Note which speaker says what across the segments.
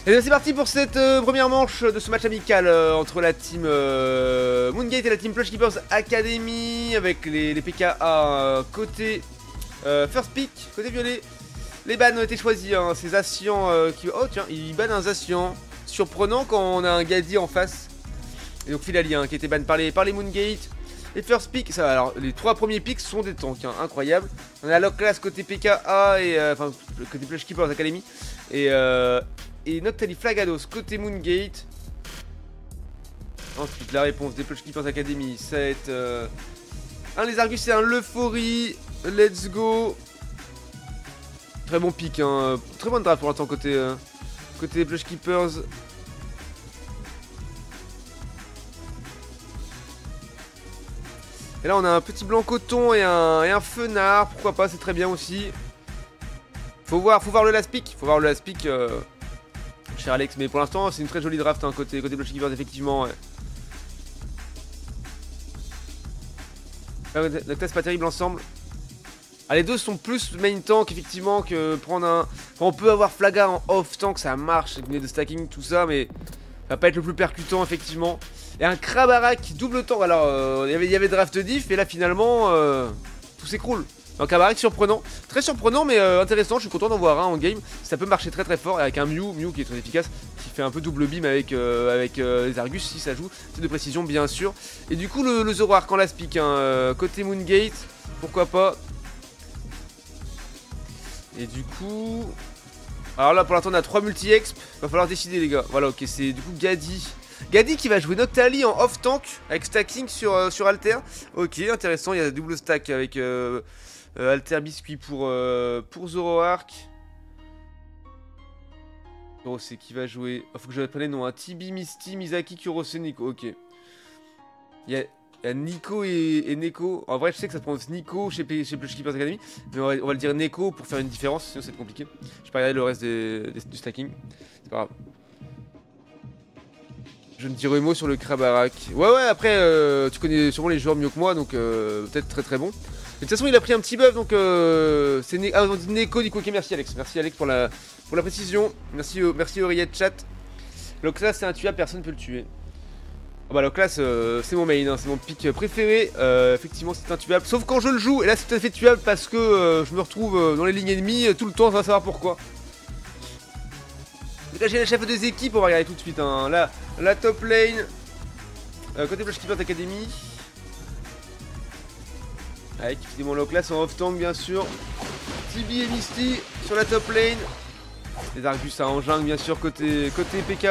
Speaker 1: Et bien c'est parti pour cette première manche de ce match amical entre la team Moongate et la team Plush Keepers Academy avec les PKA côté First Pick, côté violet. Les bans ont été choisis, hein, ces Zacian qui... Oh tiens, il banne un Zacian. Surprenant quand on a un Gadi en face. Et donc Filali qui a été ban par les Moongate. Les First Pick, ça, alors les trois premiers picks sont des tanks, hein, incroyable. On a Lock-Class côté PKA et... Enfin, côté Plush Keepers Academy. Et Noctali Flagados côté Moongate. Ensuite la réponse des Plush Keepers Academy, ça va être un les Argus et un Euphorie. Let's go. Très bon pick, hein. Très bonne draft pour l'instant côté des Plush Keepers. Et là on a un petit blanc coton et un fenard, pourquoi pas, c'est très bien aussi. Faut voir le last pick, cher Alex, mais pour l'instant c'est une très jolie draft, hein, côté Plush Keepers effectivement. Ouais. La classe pas terrible ensemble. Ah, les deux sont plus main tank effectivement que prendre un... Enfin, on peut avoir Flaga en off tank, ça marche, avec de stacking tout ça, mais ça va pas être le plus percutant effectivement. Et un Krabarak double tank, alors il y avait draft diff et là finalement tout s'écroule. Donc Krabarak surprenant, très surprenant mais intéressant, je suis content d'en voir un en game. Ça peut marcher très fort avec un Mew qui est très efficace, qui fait un peu double beam avec les Argus si ça joue, c'est de précision bien sûr. Et du coup le Zoroark en last pick, hein, côté Moongate, pourquoi pas. Et du coup... Alors là pour l'instant on a 3 multi-exp, va falloir décider les gars. Voilà, ok, c'est du coup Gadi. Gadi qui va jouer Noctali en off tank avec stacking sur Alter. Ok, intéressant, il y a double stack avec Alter Biscuit pour Zoroark. Oh, c'est qui va jouer. Oh, faut que je prenne les noms, hein. Tibi, Misty, Misaki, Kurose, Nico. Ok. Il y a Nico et Neko. En vrai, je sais que ça se prononce Nico chez Plush Keepers Academy, mais on va le dire Neko pour faire une différence, sinon c'est compliqué. Je vais pas regarder le reste du stacking. C'est pas grave. Je ne dirai mot sur le Krabarak. Ouais, après, tu connais sûrement les joueurs mieux que moi, donc peut-être très bon. Mais de toute façon, il a pris un petit buff, donc c'est on dit Neko, Nico. Ok, merci Alex. Merci Alex pour la précision. Merci Auriette Chat. Lock-Class, c'est un tuable, personne ne peut le tuer. Oh bah Lock-Class, c'est mon main, hein, c'est mon pick préféré. Effectivement, c'est intuable. Sauf quand je le joue, et là, c'est tout à fait tuable parce que je me retrouve dans les lignes ennemies tout le temps, ça va savoir pourquoi. J'ai la chef des équipes, on va regarder tout de suite. Hein. Là, la top lane, côté Plush Keepers Academy. Avec évidemment Lock-Class en off-tank, bien sûr. Tibi et Misty sur la top lane. Les Argus à Engin, bien sûr, côté PK.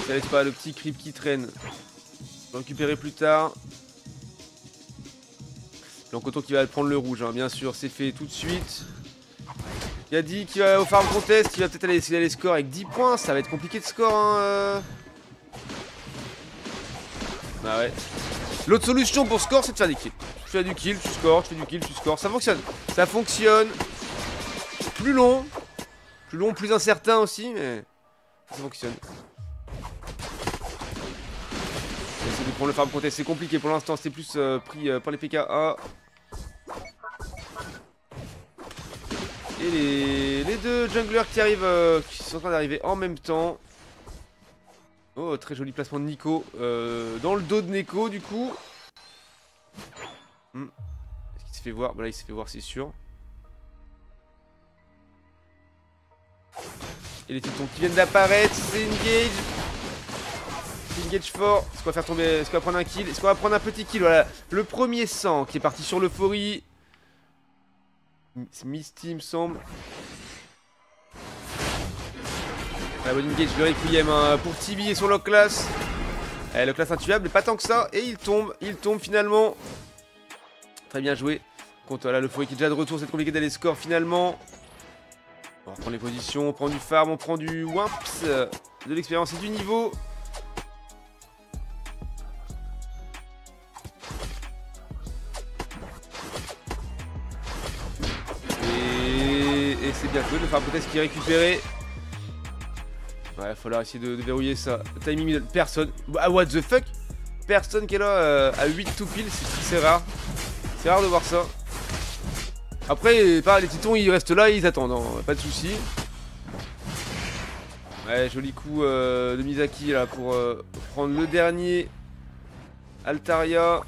Speaker 1: Ça laisse pas le petit creep qui traîne. On va récupérer plus tard. Blanc-Coton qui va prendre le rouge, hein, bien sûr, c'est fait tout de suite. Gadi qui va au farm contest, qui va peut-être aller score avec 10 points, ça va être compliqué de score. Hein, Bah ouais. L'autre solution pour score, c'est de faire des kills. Tu fais du kill, tu scores, tu fais du kill, tu scores. Ça fonctionne. Ça fonctionne. Plus long, plus incertain aussi, mais ça fonctionne. Essayer de prendre le farm contest, c'est compliqué pour l'instant, c'est plus pris par les PKA. Et les deux junglers qui arrivent, qui sont en train d'arriver en même temps. Oh, très joli placement de Nico. Dans le dos de Neko, du coup. Est-ce qu'il se fait voir? Bah là, il se fait voir, c'est sûr. Et les tétons qui viennent d'apparaître, c'est engage. C'est engage fort. Est-ce qu'on va faire tomber? Est-ce qu'on va prendre un kill? Est-ce qu'on va prendre un petit kill? Voilà. Le premier sang qui est parti sur l'euphorie. C'est Misty, il me semble. La bonne engage de Requiem pour Tibi et son Lock-Class. Lock-Class intuable, mais pas tant que ça. Et il tombe finalement. Très bien joué. Contre là, l'euphorie qui est déjà de retour, c'est compliqué d'aller score finalement. On reprend les positions, on prend du farm, on prend du wimps, de l'expérience et du niveau. Et c'est bien joué, le farm contest qui est récupéré. Ouais, il va falloir essayer de verrouiller ça. Timing middle, personne. Ah, what the fuck? Personne qui est là à 8 tout pile, c'est rare. C'est rare de voir ça. Après, pareil, les titons ils restent là, ils attendent, hein, pas de soucis. Ouais, joli coup de Misaki là pour prendre le dernier. Altaria.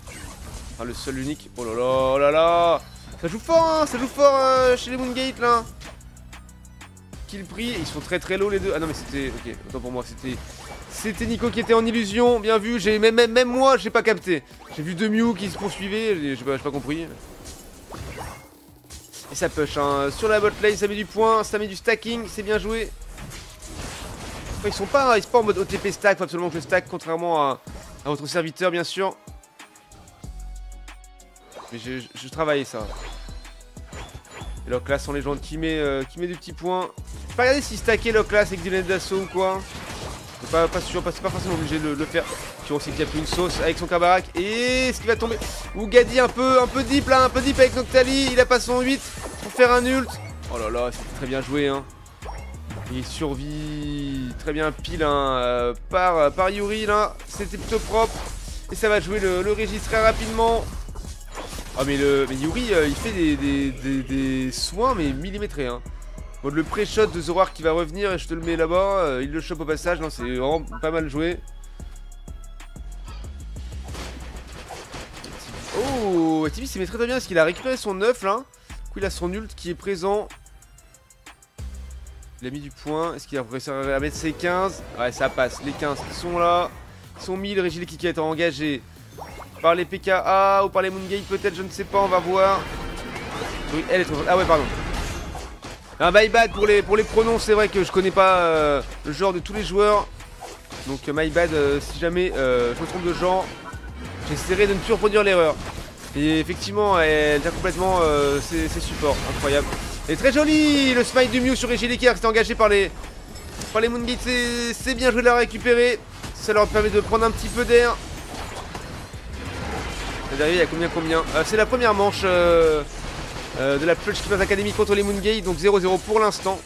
Speaker 1: Enfin, le seul unique. Oh là là, oh là là. Ça joue fort, hein, ça joue fort chez les Moongate là. Kill pris, ils sont très low les deux. Ah non, mais c'était. Ok, autant pour moi, c'était Nico qui était en illusion. Bien vu, même moi, j'ai pas capté. J'ai vu deux Mew qui se poursuivaient, j'ai pas compris. Et ça push, hein. Sur la bot lane, ça met du point, ça met du stacking, c'est bien joué. Enfin, ils sont pas en mode OTP stack, faut absolument que je stack, contrairement à votre serviteur, bien sûr. Mais je travaille ça. Et leur classe en légende qui met des petits points. Je vais pas regarder si stacker leur classe avec des lunettes d'assaut ou quoi. Pas sûr, c'est pas forcément obligé de le faire. Tu vois aussi qu'il a pris une sauce avec son Kabarak. Et ce qui va tomber. Ou Gadi un peu deep là, un peu deep avec Noctali. Il a pas son 8 pour faire un ult. Oh là là, c'était très bien joué hein. Il survit très bien pile hein, par Yuri là. C'était plutôt propre. Et ça va jouer le Régis très rapidement. Ah mais Yuri il fait des soins mais millimétrés hein. Bon, le pré-shot de Zoroark qui va revenir et je te le mets là-bas, il le chope au passage, non c'est vraiment pas mal joué. Oh, Tibi s'y met très bien parce qu'il a récupéré son 9 là. Du coup il a son ult qui est présent. Il a mis du point, est-ce qu'il a réussi à mettre ses 15? Ouais ça passe, les 15 qui sont là. Ils sont 1000, Régis qui a été engagé par les PKA ou par les Moongate peut-être, je ne sais pas, on va voir. Oui, elle est trop... Ah ouais pardon. Un my bad pour les pronoms, c'est vrai que je connais pas le genre de tous les joueurs. Donc my bad, si jamais je me trompe de genre, j'essaierai de ne plus reproduire l'erreur. Et effectivement, elle tient complètement ses supports, incroyable. Et très joli le smite du Mew sur Régis qui s'est engagé par les Moongate, c'est bien joué de la récupérer. Ça leur permet de prendre un petit peu d'air. Derrière il y a combien c'est la première manche de la Plush Keepers Academy contre les Moongate, donc 0-0 pour l'instant.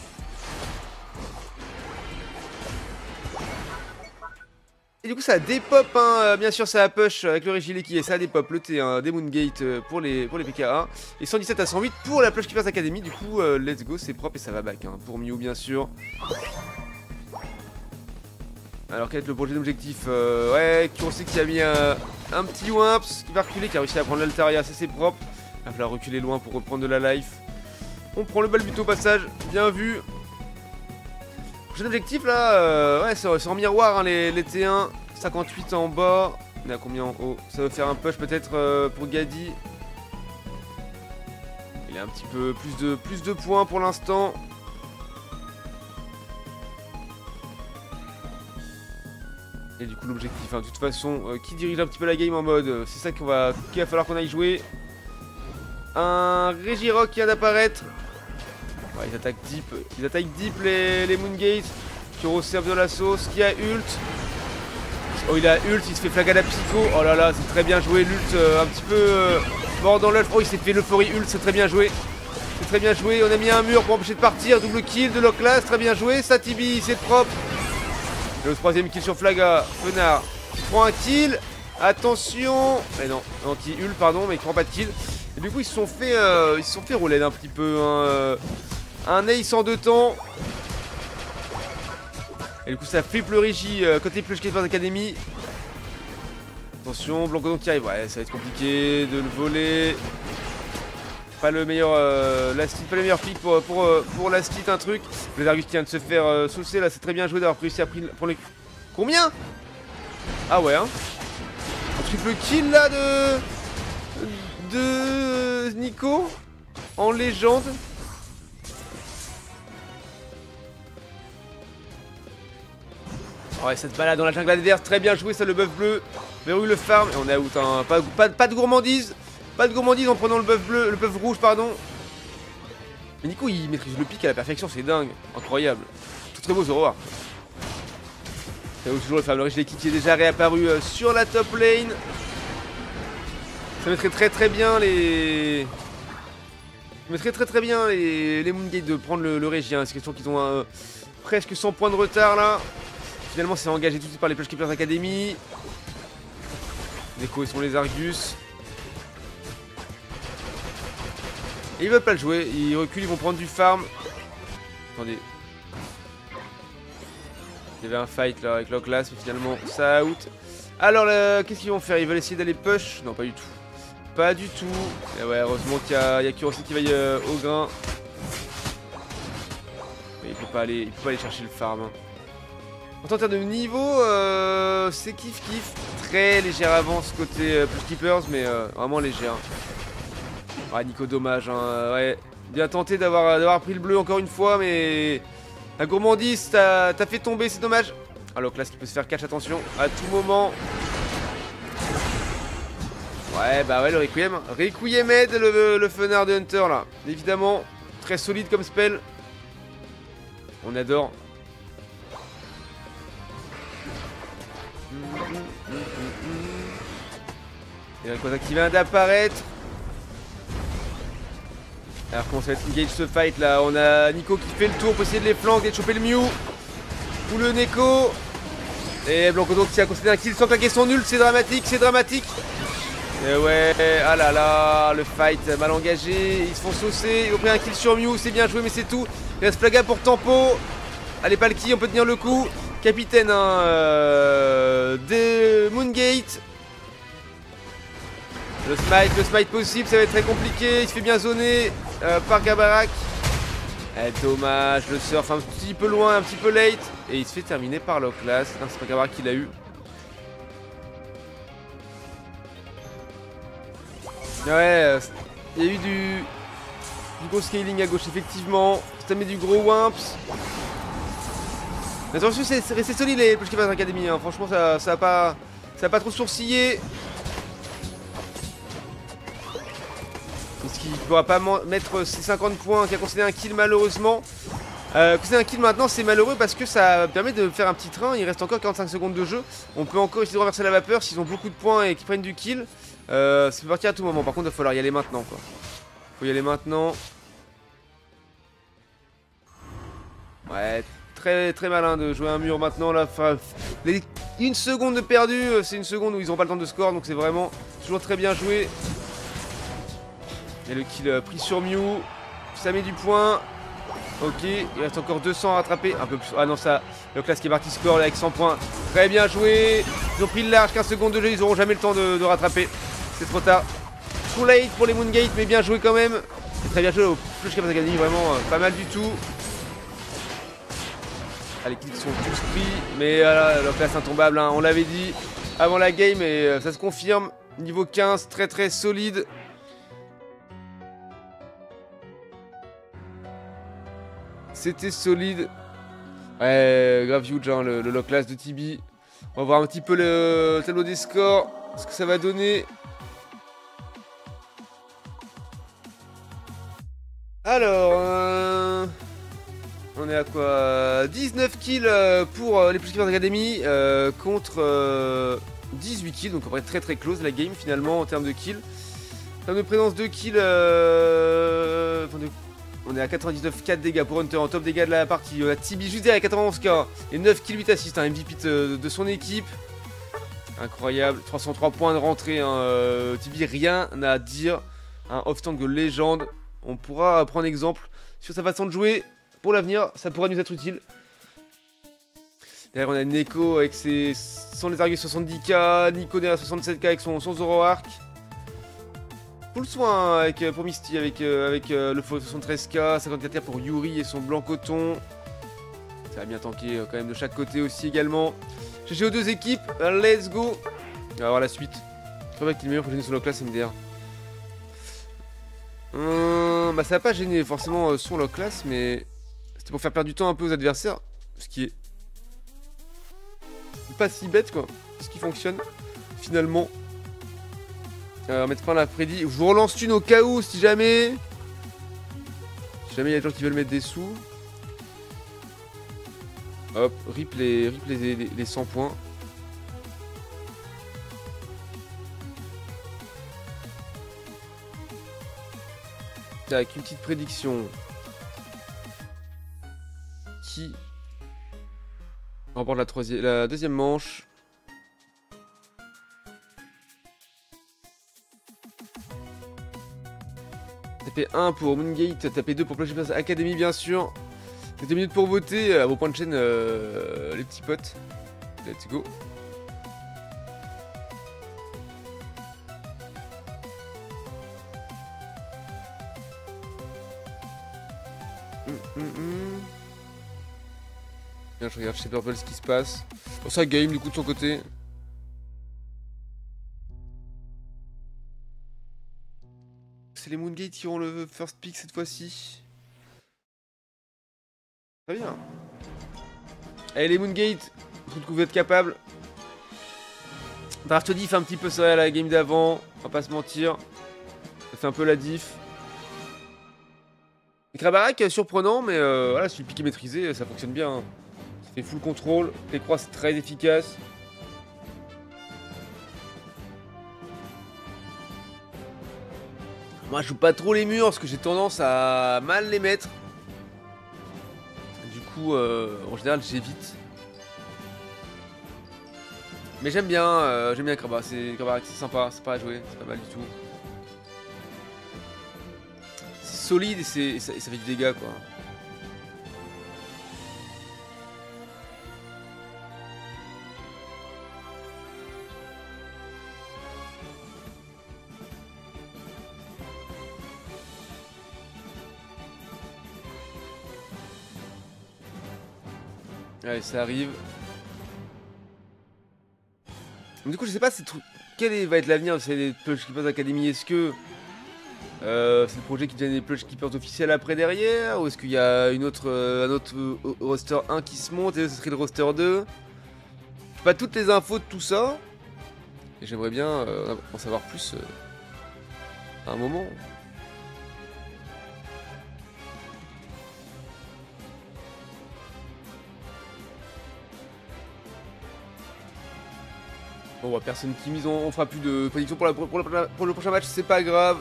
Speaker 1: Et du coup ça dépop hein, bien sûr ça a push avec le Régileki et ça dépop le T hein, des Moongate pour les PKA. Et 117 à 108 pour la Plush Keepers Academy, du coup let's go, c'est propre et ça va back hein, pour Mew bien sûr. Alors quel est le projet d'objectif ouais, on sait qu'il a mis un petit Wimps qui va reculer, qui a réussi à prendre l'Altaria, ça c'est propre. Il va falloir reculer loin pour reprendre de la life. On prend le balbut au passage, bien vu. Prochain objectif là, ouais c'est en miroir hein, les T1. 58 en bas, on est à combien en haut? Ça va faire un push peut-être pour Gadi. Il a un petit peu plus de points pour l'instant. Et du coup l'objectif, hein, de toute façon, qui dirige un petit peu la game en mode, c'est ça qu'il va falloir qu'on aille jouer. Un Regirock qui vient d'apparaître. Ouais, ils attaquent deep les Moongate qui resservent de la sauce, qui a ult. Oh il a ult, il se fait flagade à psycho. Oh là là, c'est très bien joué l'ult, un petit peu mort dans l'œuf. Oh il s'est fait l'euphorie ult, c'est très bien joué. C'est très bien joué, on a mis un mur pour empêcher de partir, double kill de leur classe, très bien joué. Satibi, c'est propre. Et le troisième kill sur Flaga, Fenard prend un kill. Attention, mais non, qui ult pardon, mais qui prend pas de kill. Et du coup ils se sont fait rouler un petit peu hein, un ace en deux temps. Et du coup ça flippe le Régie côté Plush Keepers Academy. Attention, Blanco qui arrive, ouais ça va être compliqué de le voler. Pas le meilleur pas le meilleur pick pour Lastit un truc. Le Dargus qui vient de se faire saucer là, c'est très bien joué d'avoir réussi à prendre les... Combien? Ah ouais hein. Un triple kill là de Nico en légende. Ouais, ça se balade dans la jungle adverse, très bien joué ça le buff bleu. Verrouille le farm et on est out hein. Pas de gourmandise. Pas de gourmandise en prenant le buff bleu, le buff rouge pardon. Mais Nico il maîtrise le pic à la perfection, c'est dingue, incroyable. Tout très beau Zoroark. Et toujours le fameux Régileki qui est déjà réapparu sur la top lane. Ça mettrait très bien les... Ça mettrait très bien les Moongate de prendre le Régi, hein. C'est question qu'ils ont presque 100 points de retard là. Finalement c'est engagé tout de suite par les Plush Keepers Academy. Neko ils sont les Argus. Et ils veulent pas le jouer, ils reculent, ils vont prendre du farm. Attendez. Il y avait un fight là avec Locklast, mais finalement ça out. Alors qu'est-ce qu'ils vont faire? Ils veulent essayer d'aller push? Non, pas du tout. Pas du tout. Et ouais, heureusement qu'il y a Kurosei qui va au grain. Mais il peut pas aller chercher le farm. Hein. En termes de niveau, c'est kiff. Très légère avance côté Plus Keepers, mais vraiment légère. Ouais, Nico, dommage. Hein. Ouais, bien tenté d'avoir pris le bleu encore une fois, mais la gourmandise t'as fait tomber, c'est dommage. Alors là, qui peut se faire catch, attention, à tout moment. Ouais, bah ouais, le Requiem. Requiem aide le Fenard de Hunter là. Évidemment, très solide comme spell. On adore. Et Rayquaza qui vient d'apparaître. Alors comment ça va être engage ce fight là? On a Nico qui fait le tour pour essayer de les flanquer, de choper le Mew. Ou le Neko. Et Blancodo qui a concédé un kill sans claquer son nul, c'est dramatique, c'est dramatique. Et ouais, ah là là, le fight mal engagé, ils se font saucer, ils ont pris un kill sur Mew, c'est bien joué mais c'est tout. Il reste Flaga pour Tempo. Allez Palki, on peut tenir le coup. Capitaine hein, de Moongate. Le smite possible, ça va être très compliqué, il se fait bien zoner par Gabarak. Dommage, le surf un petit peu loin, un petit peu late. Et il se fait terminer par Locklast. C'est pas Gabarak qui l'a eu. Ouais, il y a eu du gros scaling à gauche, effectivement. Ça met du gros Wimps. Mais attention, c'est resté solide les Plus Keepers Academy. Hein. Franchement, ça a pas trop sourcillé. Est-ce qu'il ne pourra pas mettre ses 50 points qui a concédé un kill malheureusement? Concéder un kill maintenant c'est malheureux parce que ça permet de faire un petit train. Il reste encore 45 secondes de jeu. On peut encore essayer de renverser la vapeur s'ils ont beaucoup de points et qu'ils prennent du kill. Ça peut partir à tout moment. Par contre il va falloir y aller maintenant quoi. Faut y aller maintenant. Ouais, très malin de jouer un mur maintenant là. Enfin, une seconde de perdu, c'est une seconde où ils n'ont pas le temps de score. Donc c'est vraiment toujours très bien joué. Et le kill pris sur Mew. Ça met du point. Ok, il reste encore 200 à rattraper. Un peu plus. Ah non, ça. Le class qui est parti score là, avec 100 points. Très bien joué. Ils ont pris le large, 15 secondes de jeu. Ils n'auront jamais le temps de rattraper. C'est trop tard. Too late pour les Moongate, mais bien joué quand même. C'est très bien joué au Plus Keepers Academy. Vraiment pas mal du tout. Ah, les kills sont tous pris. Mais le class intombable, hein, on l'avait dit avant la game. Et ça se confirme. Niveau 15, très solide. C'était solide. Ouais, grave huge hein, le Locklast de Tibi. On va voir un petit peu le tableau des scores. Ce que ça va donner. Alors, on est à quoi? 19 kills pour les Plus Keepers Academy contre 18 kills. Donc on va être très close la game finalement en termes de kills. En termes de présence de kills, on est à 99, 4 dégâts pour Hunter en top dégâts de la partie. On a Tibi juste derrière à 91k et 9 kills, 8 assists, un MVP de son équipe. Incroyable, 303 points de rentrée. Hein. Tibi, rien à dire. Un off-tank de légende. On pourra prendre exemple sur sa façon de jouer pour l'avenir. Ça pourra nous être utile. Derrière, on a Neko avec son lézargue 70k. Nico derrière 67k avec son Zoroark. Full soin avec, pour Misty avec le faux 73k, 54k pour Yuri et son blanc coton. Ça va bien tanker quand même de chaque côté aussi également. GG aux deux équipes, let's go. On va voir la suite. Je crois pas qu'il est meilleur pour gêner sur la classe MDR. Bah ça va pas gêner forcément son lock class, mais c'était pour faire perdre du temps un peu aux adversaires. Ce qui est pas si bête quoi. Ce qui fonctionne finalement. Mettre fin à la Freddy. Je vous relance une au cas où si jamais. Si jamais il y a des gens qui veulent mettre des sous. Hop, rip les 100 points. Tac, une petite prédiction. Qui remporte la deuxième manche? Tapez 1 pour Moongate, tapez 2 pour Plush Keepers Academy bien sûr. 2 minutes pour voter à vos points de chaîne les petits potes. Let's go. Bien, je regarde chez Purple ce qui se passe. Bon, ça game du coup de son côté. C'est les Moongate qui ont le first pick cette fois-ci. Très bien. Allez les Moongate, je trouve que vous êtes capables. Draft diff un petit peu ça à la game d'avant, on va pas se mentir. Ça fait un peu la diff. Les Krabarak surprenant, mais voilà, si le piqué maîtrisé, ça fonctionne bien. Hein. Ça fait full contrôle, les croix c'est très efficace. Moi je joue pas trop les murs parce que j'ai tendance à mal les mettre. Du coup, en général j'évite. Mais j'aime bien Krabarak, c'est sympa, c'est pas à jouer, c'est pas mal du tout. C'est solide et ça fait du dégât quoi. Allez, ça arrive. Du coup, je sais pas quel va être l'avenir de ces Plush Keepers Academy. Est-ce que c'est le projet qui devient des Plush Keepers officiels après derrière? Ou est-ce qu'il y a un autre roster 1 qui se monte et ce serait le roster 2? J'ai pas toutes les infos de tout ça. Et j'aimerais bien en savoir plus à un moment. Bon, bah, personne qui mise, on fera plus de prédiction pour le prochain match, c'est pas grave.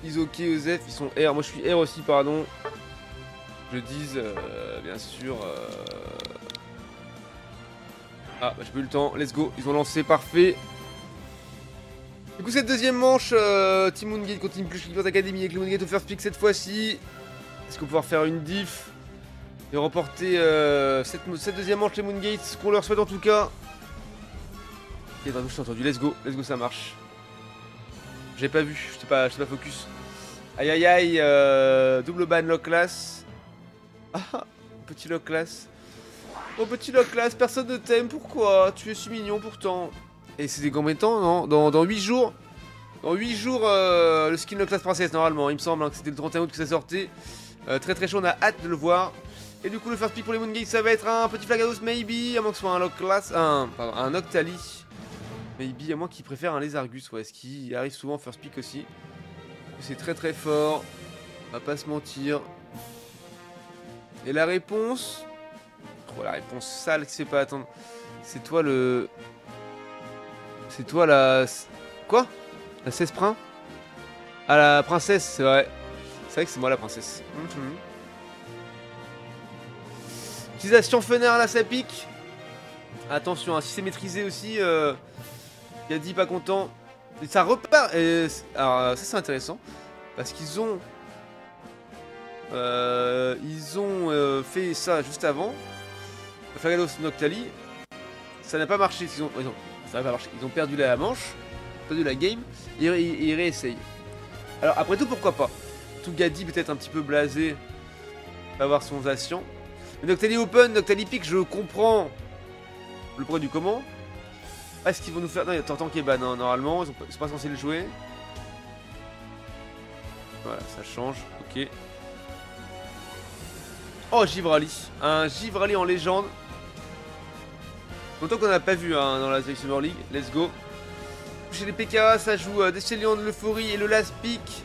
Speaker 1: Isoke, Osef, ils sont R, moi je suis R aussi, pardon. Je dis, bien sûr. Ah, bah, j'ai pas eu le temps, let's go, ils ont lancé, parfait. Du coup, cette deuxième manche, Team Moongate continue Plush Keepers Academy avec le Moongate au first pick cette fois-ci. Est-ce qu'on va pouvoir faire une diff et remporter cette deuxième manche les Moongate, ce qu'on leur souhaite en tout cas. Ok, bah, je t'ai entendu, let's go, ça marche. J'ai pas vu, j'étais pas focus. Aïe aïe aïe, double ban lock class. Ah, petit lock class. Oh, petit lock class, personne ne t'aime, pourquoi? Tu es si mignon pourtant. Et c'est des combien de temps, non, dans 8 jours. Dans 8 jours, le skin lock class princesse, normalement. Il me semble hein, que c'était le 31 août que ça sortait. Très très chaud, on a hâte de le voir. Et du coup, le first pick pour les Moongate, ça va être un petit Flagados, maybe. À moins que ce soit un lock class. Un Octali. Maybe, à moins qu'il préfère un Lézargus, ouais, ce qui arrive souvent en first pick aussi. C'est très très fort, on va pas se mentir. Et la réponse... Oh, la réponse sale qui se fait pas attendre. C'est toi le... C'est toi la... Quoi? La 16 prin? Ah, la princesse, c'est vrai. C'est vrai que c'est moi la princesse. Utilisation Fenner là, ça pique. Attention, hein, si c'est maîtrisé aussi... Il a dit pas content. Et ça repart. Et alors ça c'est intéressant. Parce qu'ils ont... fait ça juste avant. Flagados Noctali. Ça n'a pas marché. Ça n'a pas marché. Ils ont perdu la manche. Perdu la game. Et ils réessayent. Alors après tout pourquoi pas. Tougadi peut-être un petit peu blasé. Va voir son Zacian. Mais Noctali Open, Noctali Pick, je comprends le pourquoi du comment. Est-ce qu'ils vont nous faire... Non, il y a Tortan qui est ban, hein, normalement, ils sont pas censés le jouer. Voilà, ça change, ok. Oh, Givrali. Un Givrali en légende. Longtemps qu'on n'a pas vu hein, dans la Summer League, let's go. Chez les PK, ça joue Déchéliant de l'Euphorie et le Last Pick.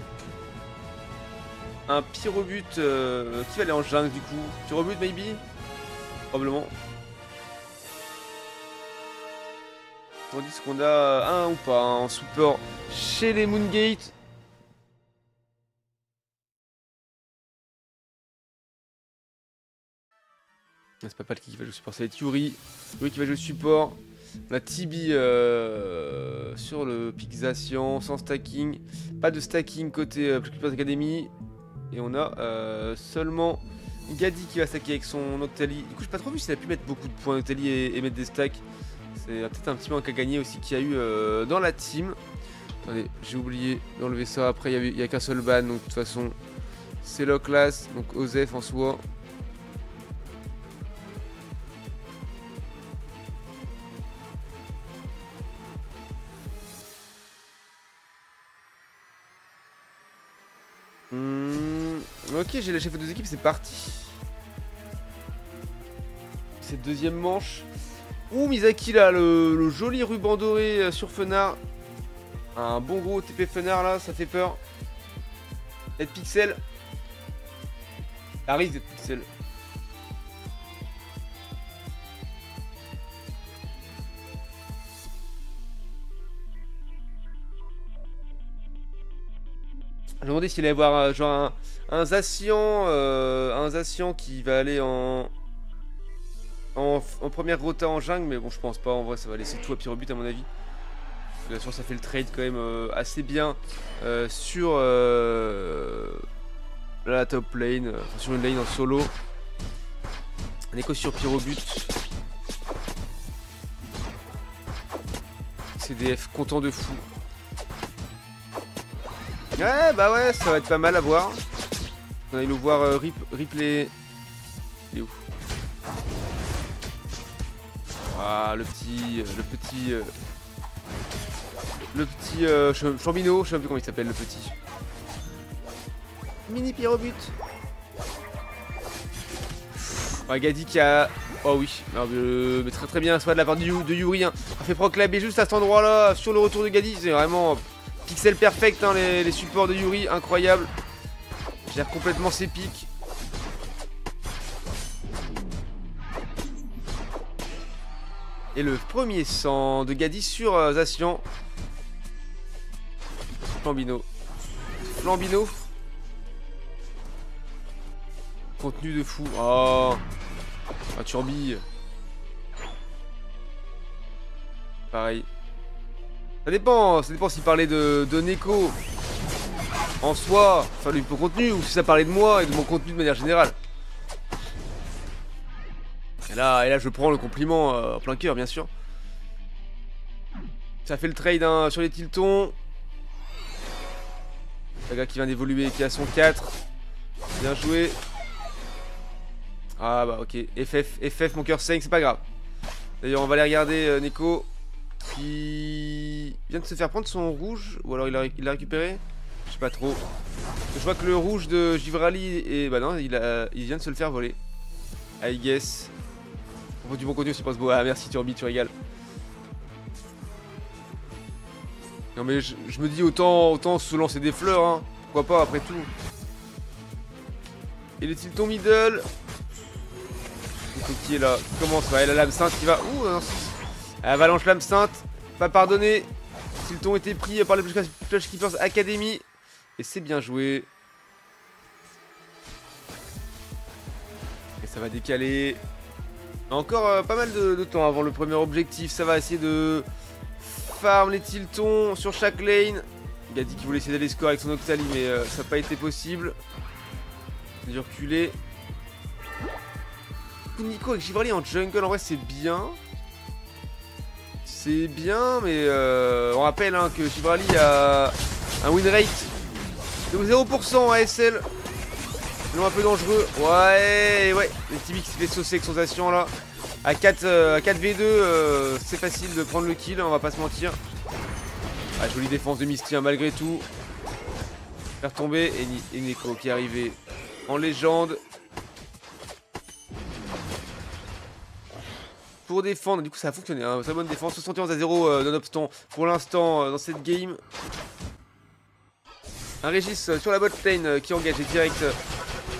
Speaker 1: Un Pyrobut qui va aller en jungle du coup. Pyrobut, maybe? Probablement. Tandis qu'on a un ou pas en support chez les Moongate. C'est pas le qui va jouer support, ça va être Yuri. Yuri qui va jouer support. On a Tibi sur le Pixation, sans stacking. Pas de stacking côté Plush Clippers Academy. Et on a seulement Gadi qui va stacker avec son Octali. Du coup, j'ai pas trop vu s'il a pu mettre beaucoup de points Octali et mettre des stacks. C'est peut-être un petit manque à gagner aussi qu'il y a eu dans la team. Attendez, j'ai oublié d'enlever ça. Après, il n'y a qu'un seul ban, donc de toute façon, c'est la classe. Donc, Osef en soi. Ok, j'ai lâché les deux équipes, c'est parti. C'est deuxième manche. Ouh, Misaki là, le joli ruban doré sur Fenard. Un bon gros TP Fenard là, ça fait peur. Être pixel. Arrive d'être pixel. Je me demandais s'il allait y avoir genre un Zacian qui va aller en première rota en jungle, mais bon, je pense pas. En vrai, ça va laisser tout à Pyrobut à mon avis. Bien sûr, ça fait le trade quand même assez bien sur la top lane, enfin sur une lane en solo. Un écho sur Pyrobut. CDF content de fou. Ouais, bah ouais, ça va être pas mal à voir. On va aller nous voir replay. Il est où? Ah, le petit Chambino, je sais plus comment il s'appelle, le petit. Mini Pyrobut. Ouais, Gadi qui a... Oh oui, non, mais très très bien, soit de la part de Yuri. Hein. On fait proclamer juste à cet endroit là, sur le retour de Gadi, c'est vraiment... Pixel perfect, hein, les supports de Yuri, incroyable. Gère complètement ses pics. Et le premier sang de Gadi sur Zacian. Flambino. Flambino. Contenu de fou. Oh. Ah, Turbi. Pareil. Ça dépend s'il parlait de Neko en soi, enfin du contenu, ou si ça parlait de moi et de mon contenu de manière générale. Et là je prends le compliment en plein cœur, bien sûr. Ça fait le trade hein, sur les Tiltons. Le gars qui vient d'évoluer, qui a son 4. Bien joué. Ah bah ok, FF mon cœur saigne, c'est pas grave. D'ailleurs on va aller regarder Neko qui vient de se faire prendre son rouge, ou alors il l'a récupéré. Je sais pas trop. Je vois que le rouge de Givrali, et bah non, il vient de se le faire voler. I guess. On voit du bon contenu, c'est pas ce beau. Ah merci Turbi, tu régales. Non mais je me dis autant se lancer des fleurs, hein. Pourquoi pas après tout. Et le Tilton middle. Qui est là, qui commence, ouais, la lame sainte qui va. Ouh, non. Avalanche lame sainte, pas pardonné. Tilton était pris par les Plush Clippers Academy. Et c'est bien joué. Et ça va décaler. Encore pas mal de temps avant le premier objectif. Ça va essayer de farm les Tiltons sur chaque lane. Il a dit qu'il voulait essayer d'aller score avec son Octali, mais ça n'a pas été possible. Il a dû reculer. Nico avec Givrali en jungle, en vrai c'est bien. C'est bien, mais on rappelle hein, que Givrali a un win rate de 0% ASL. C'est un peu dangereux. Ouais. Le Tibi qui s'est fait saucer avec son Zacian là. À 4v2, c'est facile de prendre le kill, on va pas se mentir. Ah, jolie défense de Misty hein, malgré tout. Faire tomber et Neko qui est arrivé en légende. Pour défendre, du coup ça a fonctionné, hein, très bonne défense, 71-0 nonobstant pour l'instant dans cette game. Un Régis sur la bot lane qui est engagé direct,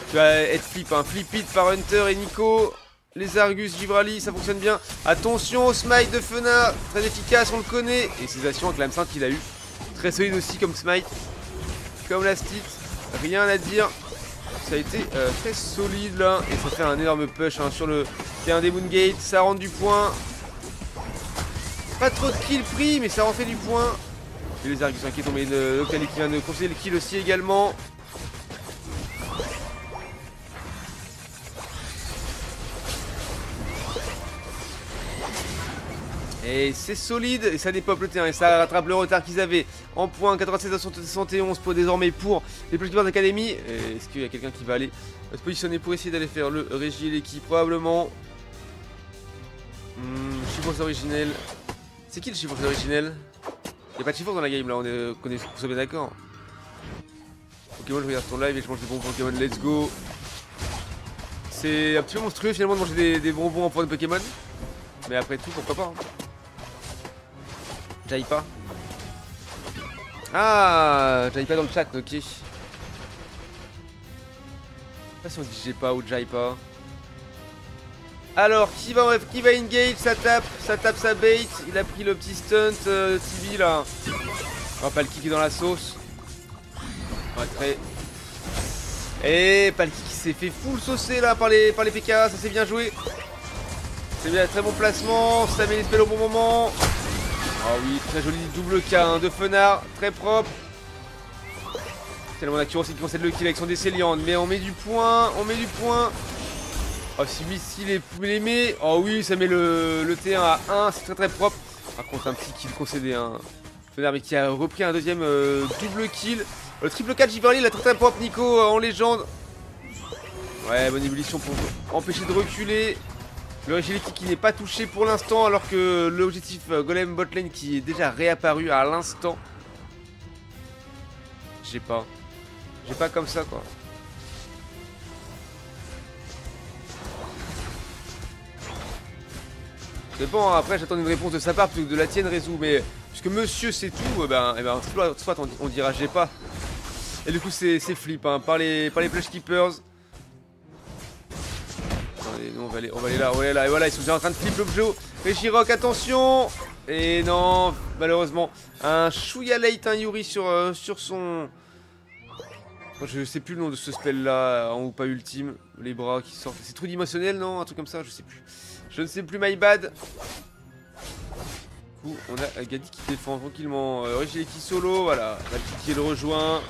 Speaker 1: qui va être flip, hein, flip it par Hunter et Nico. Les Argus, Givrali, ça fonctionne bien. Attention au smite de Fena, très efficace, on le connaît. Et ses actions avec l'âme sainte qu'il a eu, très solide aussi comme smite, comme la stit, rien à dire. Ça a été très solide là, et ça fait un énorme push hein, sur le terrain des Moongate, ça rentre du point. Pas trop de kills pris, mais ça en fait du point. Et les Argus qui est tombé. Octali qui vient de concéder le kill aussi également. Et c'est solide, et ça dépeuple le terrain, et ça rattrape le retard qu'ils avaient en points, 96 à 71 pour désormais pour les Plush Keepers Academy. Est-ce qu'il y a quelqu'un qui va aller se positionner pour essayer d'aller faire le régie et l'équipe? Probablement. Chiffres originel. C'est qui le chiffre originel? Il n'y a pas de chiffre dans la game là, on est bien d'accord. Pokémon, je regarde ton live et je mange des bonbons Pokémon, let's go. C'est un petit peu monstrueux finalement de manger des bonbons en point de Pokémon. Mais après tout, pourquoi pas hein. J'aille pas. Ah, j'aille pas dans le chat, ok. Je sais pas si on dit j'ai pas ou j'aille pas. Alors, qui va engage? Ça tape sa bait. Il a pris le petit stunt Tibi là. On va pas le kicker dans la sauce. Ouais, très. Et Palki qui s'est fait full saucer là par les PK, ça c'est bien joué. C'est bien, très bon placement, ça met les spells au bon moment. Ah oui, très joli double K hein, de Fenard, très propre. Tellement d'accuracy qui concède le kill avec son Décéliande, mais on met du point, Oh si missile les met, oh oui ça met le T1 à 1, c'est très propre. Par contre un petit kill concédé hein. Fenard mais qui a repris un deuxième double kill. Le triple 4 Giverly, la très propre Nico en légende. Ouais, bonne ébullition pour empêcher de reculer. Le Rigility qui n'est pas touché pour l'instant, alors que l'objectif Golem Botlane qui est déjà réapparu à l'instant. J'ai pas comme ça quoi. Ça dépend, hein. Après j'attends une réponse de sa part plutôt que de la tienne Réseau, mais puisque monsieur c'est tout, soit on dira j'ai pas. Et du coup c'est flip hein, par les Plush Keepers. Attendez, nous on va aller là, et voilà ils sont déjà en train de flip l'objet. Régirock, attention. Et non, malheureusement, un chouïa late, un Yuri sur son... Je sais plus le nom de ce spell là, en ou pas ultime, les bras qui sortent. C'est trop dimensionnel non? Un truc comme ça, je sais plus. Je ne sais plus, my bad. Du coup, on a Gadi qui défend tranquillement. Régilé qui solo, voilà. Valky qui le rejoint.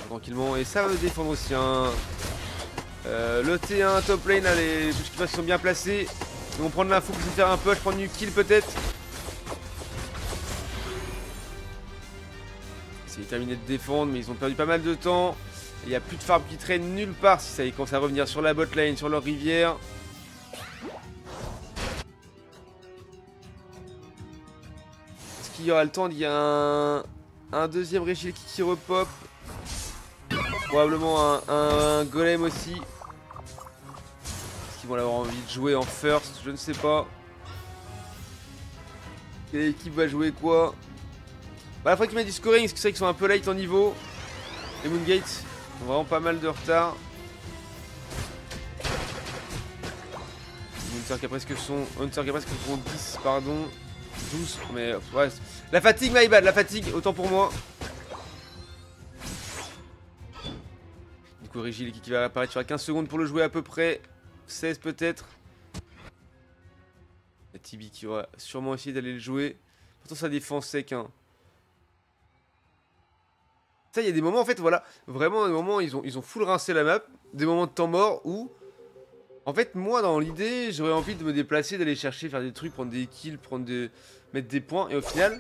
Speaker 1: Tranquillement, et ça va me défendre aussi. Hein. Le T1 top lane, là, les Plush Keepers sont bien placés. Ils vont prendre l'info pour se faire un push, prendre du kill peut-être. C'est terminé de défendre, mais ils ont perdu pas mal de temps. Il n'y a plus de farm qui traîne nulle part si ça y commence à revenir sur la bot lane, sur leur rivière. Est-ce qu'il y aura le temps d'y a un deuxième Régil qui repop? Probablement un golem aussi. Est-ce qu'ils vont avoir envie de jouer en first? Je ne sais pas. Quelle équipe va jouer quoi? Bah, la fois qu'il m'a dit scoring, c'est que c'est vrai qu'ils sont un peu late en niveau. Les Moongate ont vraiment pas mal de retard. Hunter qui a presque son 10, pardon. 12, mais ouais. La fatigue, my bad, la fatigue, autant pour moi. Du coup, Régil qui va apparaître sur 15 secondes pour le jouer à peu près. 16 peut-être. La Tibi qui va sûrement essayer d'aller le jouer. Pourtant, ça défend sec. Hein. Ça, il y a des moments, en fait, voilà. Vraiment, des moments, ils ont full rincé la map. Des moments de temps mort où. En fait, moi, dans l'idée, j'aurais envie de me déplacer, d'aller chercher, faire des trucs, prendre des kills, mettre des points. Et au final,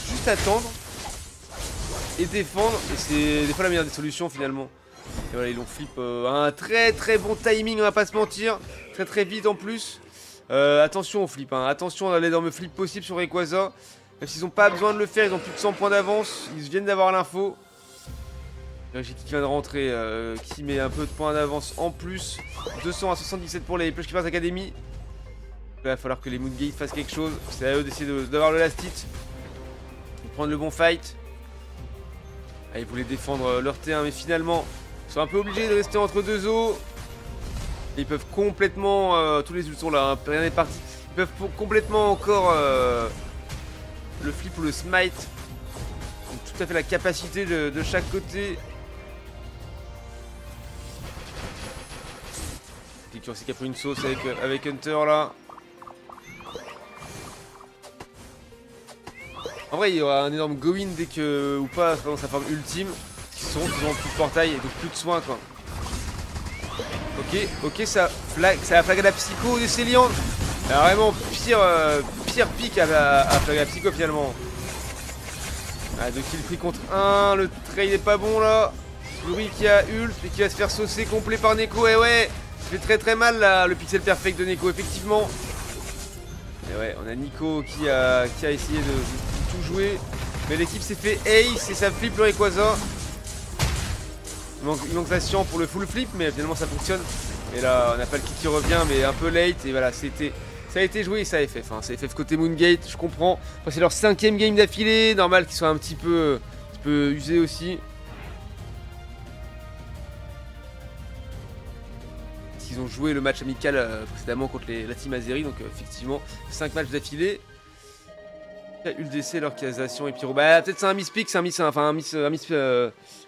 Speaker 1: juste attendre et défendre. Et c'est des fois la meilleure des solutions, finalement. Et voilà, ils l'ont flip. Un très très bon timing, on va pas se mentir. Très très vite en plus. Attention au flip, hein. Attention à l'énorme flip possible sur Rayquaza. Même s'ils n'ont pas besoin de le faire, ils ont plus de 100 points d'avance. Ils viennent d'avoir l'info. Régis qui vient de rentrer, qui met un peu de points d'avance en plus. 200 à 77 pour les Plush Keepers Academy. Il va falloir que les Moongate fassent quelque chose. C'est à eux d'essayer d'avoir le last hit. De prendre le bon fight. Ah, ils voulaient défendre leur T1, mais finalement, ils sont un peu obligés de rester entre deux eaux. Et ils peuvent complètement, tous les ults sont là, hein, rien n'est parti. Ils peuvent complètement encore le flip ou le smite. Donc, tout à fait la capacité de chaque côté. Currency qui a pris une sauce avec Hunter là. En vrai, il y aura un énorme go-in dès que, ou pas, dans sa forme ultime, ils ont plus de portail et donc plus de soins quoi. Ok, ça a flagué la psycho de Céliande. Vraiment pire pick à flaguer la psycho finalement. Ah, 2 kills pris contre 1, le trade est pas bon là. Louis qui a ult et qui va se faire saucer complet par Neko. Et ouais, ça fait très mal là, le pixel perfect de Neko, effectivement. Et ouais, on a Nico qui a essayé de tout jouer. Mais l'équipe s'est fait ace et ça flippe le Rayquaza. Il manque Zacian pour le full flip, mais finalement ça fonctionne. Et là, on n'a pas le kick qui revient, mais un peu late. Et voilà, ça a été joué, ça FF. Hein. Ça FF côté Moongate, je comprends. Enfin, c'est leur 5ème game d'affilée. Normal qu'ils soient un petit peu usés aussi. Ils ont joué le match amical précédemment contre la team Azeri, donc effectivement 5 matchs d'affilée. Il y a ULDC alors qu'il y a Zacian et Pyro. Bah peut-être c'est un mispick, c'est un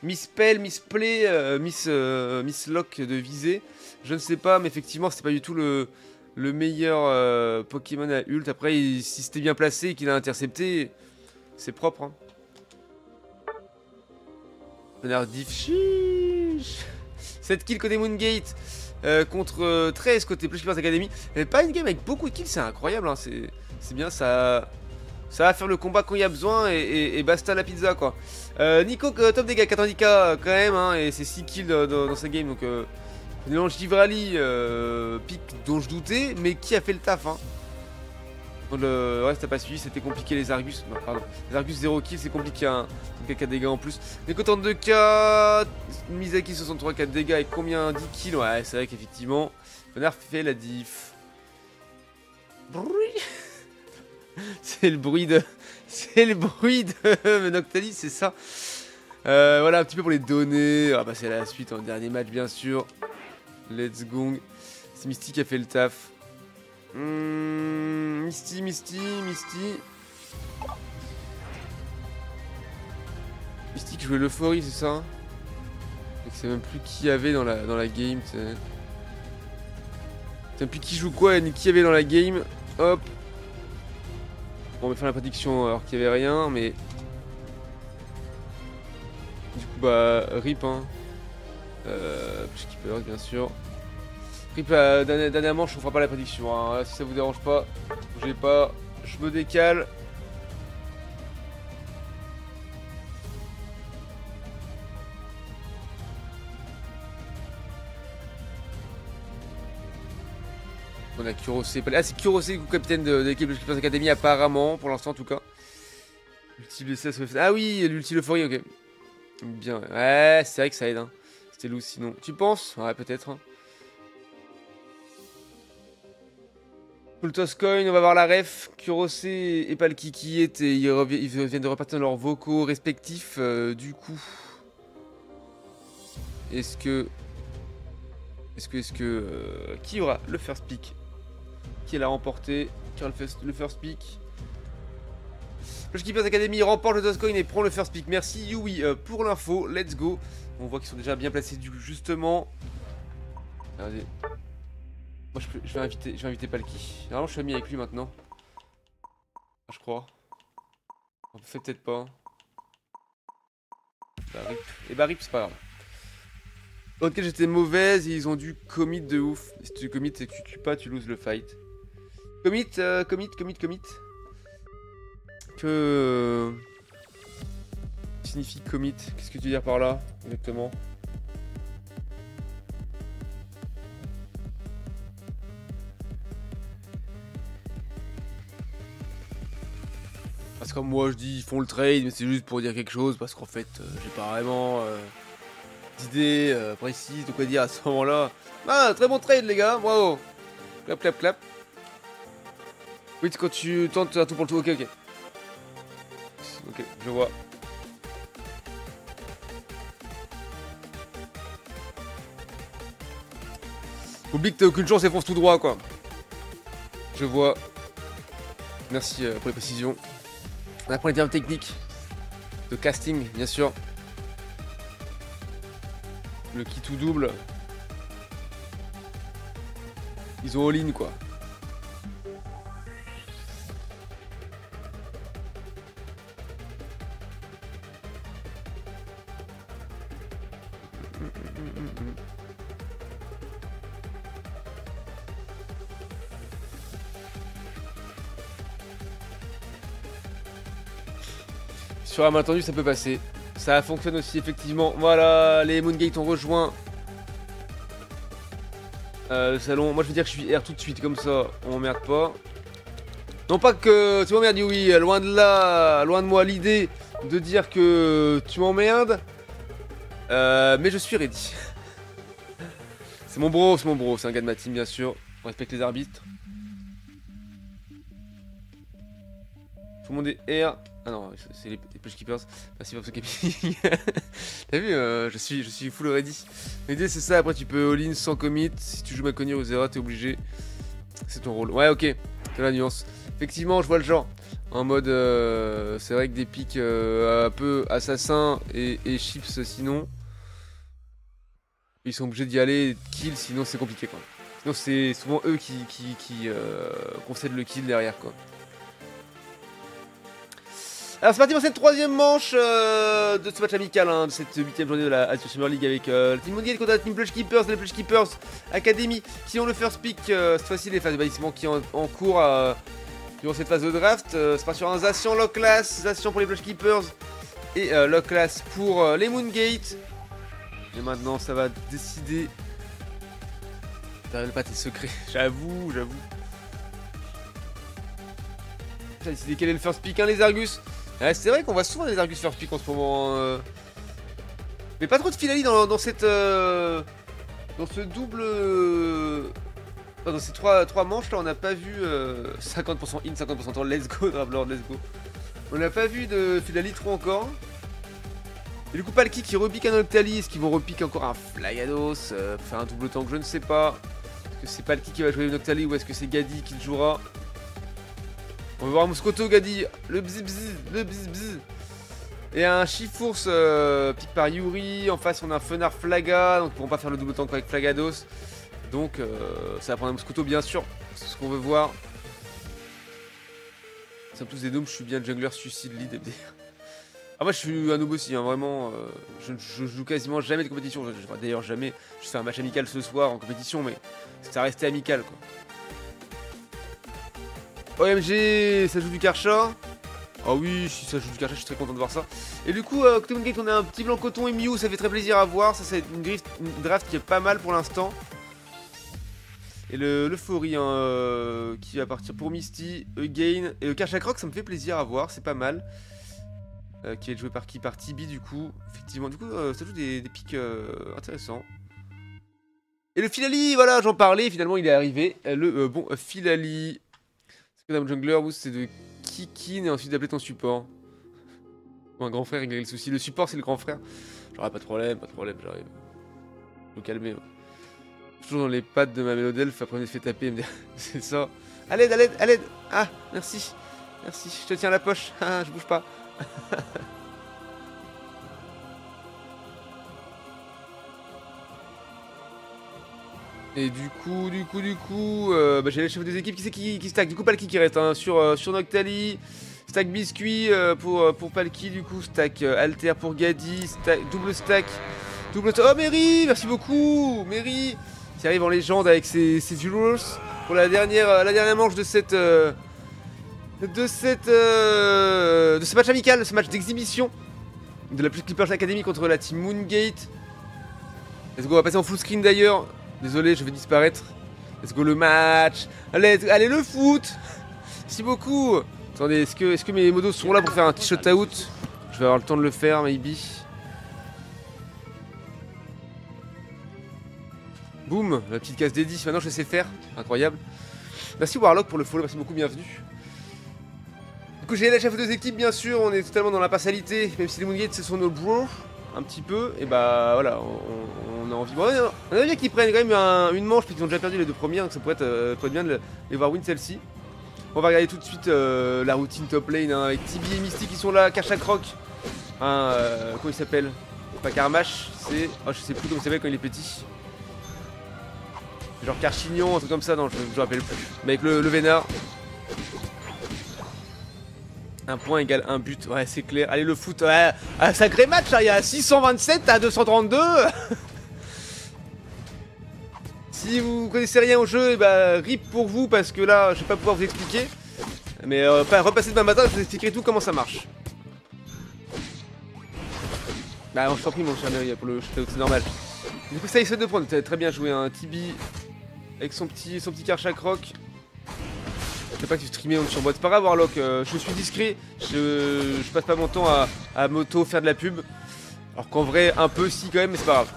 Speaker 1: misspell, misplay, mislock de visée. Je ne sais pas, mais effectivement c'était pas du tout le meilleur Pokémon à ult. Après si c'était bien placé et qu'il a intercepté, c'est propre. Hein. Tonnerre diff, chiche. 7 kills côté Moongate. Contre 13 côté Plush Keepers Academy. Mais pas une game avec beaucoup de kills, c'est incroyable. Hein. C'est bien, ça va faire le combat quand il y a besoin et basta la pizza quoi. Nico top dégâts 90k quand même, hein, et c'est 6 kills dans sa game. Donc Givrali, pick dont je doutais, mais qui a fait le taf. Hein. Le reste t'as pas suivi, c'était compliqué les Argus. Non, pardon. Les Argus 0 kills, c'est compliqué. Hein. Donc 4 dégâts en plus. Neko 32k, Misaki 63 4 dégâts avec combien? 10 kills. Ouais, c'est vrai qu'effectivement, Connard fait la diff. Bruit. C'est le bruit de Noctalis, c'est ça. Voilà un petit peu pour les données. Ah bah c'est la suite en dernier match bien sûr. Let's go. C'est Misty qui a fait le taf. Misty. Misty qui jouait l'euphorie, c'est ça? Je sais même plus qui y avait dans la game. Je sais même plus qui joue quoi ni qui y avait dans la game. Hop. Bon, on va faire la prédiction alors qu'il y avait rien, mais du coup bah rip hein. Skipper bien sûr. Rip dernière manche, on fera pas la prédiction hein. Si ça vous dérange pas, bougez pas, je me décale. On a Kurose. Ah, c'est Kurose, capitaine de l'équipe de Keepers Academy, apparemment, pour l'instant en tout cas. L'ulti blessé, ah oui, l'ulti euphorie, ok. Bien, ouais, c'est vrai que ça aide. Hein. C'était loose sinon. Tu penses? Ouais, peut-être. Hein. Full toss coin, on va voir la ref. Kurose et Palkiki ils viennent de repartir dans leurs vocaux respectifs. Du coup, est-ce que qui aura le first pick? Qui l'a remporté? Qui aura le first pick? Le Keepers Academy remporte le Tosscoin et prend le first pick. Merci Yui pour l'info. Let's go. On voit qu'ils sont déjà bien placés justement. Regardez. Moi je vais inviter Palki. Normalement je suis ami avec lui maintenant. Je crois. On fait peut-être pas. Bah rip. Et bah rip c'est pas grave. Dans lequel j'étais mauvaise et ils ont dû commit de ouf. Si tu commit et que tu tues pas, tu loses le fight. Commit. Que signifie commit? Qu'est-ce que tu veux dire par là exactement? Parce que moi je dis ils font le trade, mais c'est juste pour dire quelque chose parce qu'en fait j'ai pas vraiment d'idée précise de quoi dire à ce moment-là. Ah, très bon trade les gars, bravo. Clap clap clap. Oui, quand tu tentes un tout pour le tout, ok. Ok, je vois. Oublie que t'as aucune chance et fonce tout droit quoi. Je vois. Merci pour les précisions. On apprend les termes techniques de casting, bien sûr. Le qui tout double. Ils ont all-in quoi. Sur la main tendue, ça peut passer. Ça fonctionne aussi, effectivement. Voilà, les Moongate ont rejoint le salon. Moi, je veux dire que je suis R tout de suite, comme ça, on m'emmerde pas. Non pas que tu m'emmerdes, oui, loin de là, loin de moi l'idée de dire que tu m'emmerdes. Mais je suis ready. C'est mon bro, c'est un gars de ma team, bien sûr. On respecte les arbitres. Tout le monde est R. Ah non, c'est les Push Keepers. Merci pour ce camping. T'as vu, je suis full ready. L'idée c'est ça, après tu peux all-in sans commit. Si tu joues Maconi ou Zera, t'es obligé. C'est ton rôle. Ouais, ok, c'est la nuance. Effectivement, je vois le genre. En mode, c'est vrai que des pics un peu assassins et chips sinon. Ils sont obligés d'y aller, kill, sinon c'est compliqué quoi. Sinon c'est souvent eux qui concèdent le kill derrière quoi. Alors c'est parti pour cette troisième manche de ce match amical, hein, de cette 8ème journée de la Azure Summer League avec la Team Moongate contre la Team Plush Keepers, les Plush Keepers Academy qui ont le first pick, cette fois-ci les phases de bannissement qui sont en cours durant cette phase de draft. C'est pas sur un Zacian Lock Class, Zacian pour les Plush Keepers et Lock Class pour les Moongate. Et maintenant ça va décider. T'arrives pas tes secrets, j'avoue. Ça va décider quel est le first pick, hein, les Argus. Ouais, c'est vrai qu'on voit souvent des Argus first pick en ce moment. Mais pas trop de Filali dans cette. Dans ce double. Dans ces trois manches là, on n'a pas vu 50% in, 50% out. Let's go, Drablord, let's go. On n'a pas vu de Filali trop encore. Et du coup, Palki qui repique un Octali. Est-ce qu'ils vont repiquer encore un Flagados pour faire un double tank? Je ne sais pas. Est-ce que c'est Palki qui va jouer une Octali ou est-ce que c'est Gadi qui le jouera? On va voir Moscoto, Gadi, le bzz bzz. Et un Chifours pique par Yuri. En face, on a un Fenar Flaga. Donc, ils pourront pas faire le double tank avec Flagados. Donc, ça va prendre un Moscoto, bien sûr. C'est ce qu'on veut voir. C'est un tous des noobs. Je suis bien jungler, suicide, lead, MDR. Ah, moi, je suis un noob aussi, hein, vraiment. Je joue quasiment jamais de compétition. D'ailleurs, jamais. Je fais un match amical ce soir en compétition, mais ça restait amical, quoi. OMG, ça joue du Karcha. Ah oui, si ça joue du Karcha, je suis très content de voir ça. Et du coup, côté Moongate, on a un petit blanc coton et Mew, ça fait très plaisir à voir. Ça, c'est une draft qui est pas mal pour l'instant. Et le Fori, hein, qui va partir pour Misty, Again. Et le Karcha Croc, ça me fait plaisir à voir, c'est pas mal. Qui va être joué par qui? Par Tibi, du coup. Effectivement, du coup, ça joue des pics intéressants. Et le Filali, voilà, j'en parlais, finalement, il est arrivé. Le bon Filali. Madame Jungler, c'est de Kikin et ensuite d'appeler ton support. Un grand frère régler le souci. Le support, c'est le grand frère. J'aurais pas de problème, j'arrive. Faut calmer. Ouais. Toujours dans les pattes de ma Mélodelph, après on me fait taper, me dire c'est ça. À l'aide, à l'aide, à l'aide. Ah, merci. Merci, je te tiens la poche. Ah, je bouge pas. Et du coup, j'ai les chefs des équipes qui stack. Du coup, Palki qui reste hein, sur Noctali. Stack Biscuit pour Palki, du coup. Stack Alter pour Gadi. Double stack. Oh, Mary, merci beaucoup. Mary, qui arrive en légende avec ses viewers. Pour la dernière manche de ce match amical, ce match d'exhibition de la Plush Keepers Academy contre la Team Moongate. Let's go, on va passer en full screen d'ailleurs. Désolé, je vais disparaître. Let's go le match. Allez le foot. Merci beaucoup. Attendez, est-ce que mes modos sont là pour faire un petit shot out? Je vais avoir le temps de le faire, maybe. Boum, la petite case des 10. Maintenant, je sais faire. Incroyable. Merci Warlock pour le follow. Merci beaucoup, bienvenue. Du coup, j'ai la chef de deux équipes, bien sûr. On est totalement dans la partialité. Même si les Moongate, ce sont nos bros. Un petit peu, et bah voilà, on a envie. Bon, on a bien qu'ils prennent quand même une manche, puis qu'ils ont déjà perdu les deux premières, donc ça pourrait être bien de les voir win celle-ci. On va regarder tout de suite la routine top lane hein, avec Tibi et Misty qui sont là, Karcha Croc. Hein, comment il s'appelle? Pas Karmash, c'est. Oh, je sais plus comment il s'appelle quand il est petit. Genre Carchignon, un truc comme ça, non, je me rappelle plus. Mais avec le Vénard. Un point égale un but, ouais, c'est clair. Allez, le foot, ouais, un sacré match, hein. Il y a 627 à 232. Si vous connaissez rien au jeu, bah, rip pour vous, parce que là, je vais pas pouvoir vous expliquer. Mais repassez demain matin, je vous expliquerai tout comment ça marche. Bah, je t'en prie, mon cher Mary, pour le c'est normal. Du coup, ça essaie de prendre, très bien joué, un Tibi avec son petit Karchak Rock. Je sais pas que tu streamais sur boîte, c'est pas grave, Warlock, je suis discret, je passe pas mon temps à moto faire de la pub. Alors qu'en vrai, un peu si quand même, mais c'est pas grave.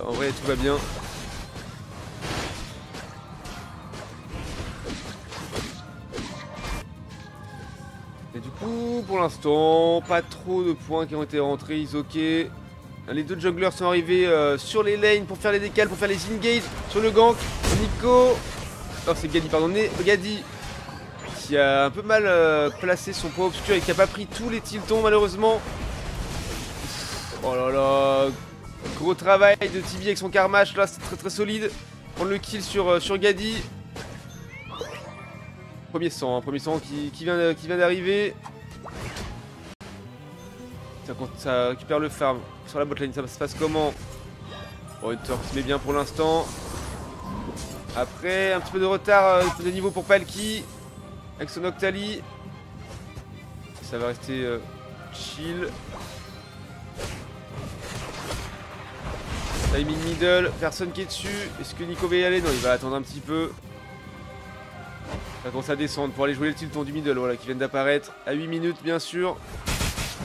Speaker 1: En vrai, tout va bien. Et du coup, pour l'instant, pas trop de points qui ont été rentrés, Isoké. Les deux junglers sont arrivés sur les lanes pour faire les décals, pour faire les engages sur le gank. Nico, oh c'est Gadi, pardon, Gadi qui a un peu mal placé son point obscur et qui a pas pris tous les tiltons malheureusement. Oh là là, gros travail de Tibi avec son Karmash là, c'est très solide. Prendre le kill sur Gadi. Premier sang qui vient d'arriver. Ça récupère le farm sur la botlane, ça se passe comment? Oh, Hunter qui se met bien pour l'instant. Après, un petit peu de retard de niveau pour Palki avec son Octali. Ça va rester chill. Timing middle, personne qui est dessus. Est-ce que Nico va y aller? Non, il va attendre un petit peu. Ça commence à descendre pour aller jouer le tilton du middle, voilà, qui vient d'apparaître à 8 minutes bien sûr.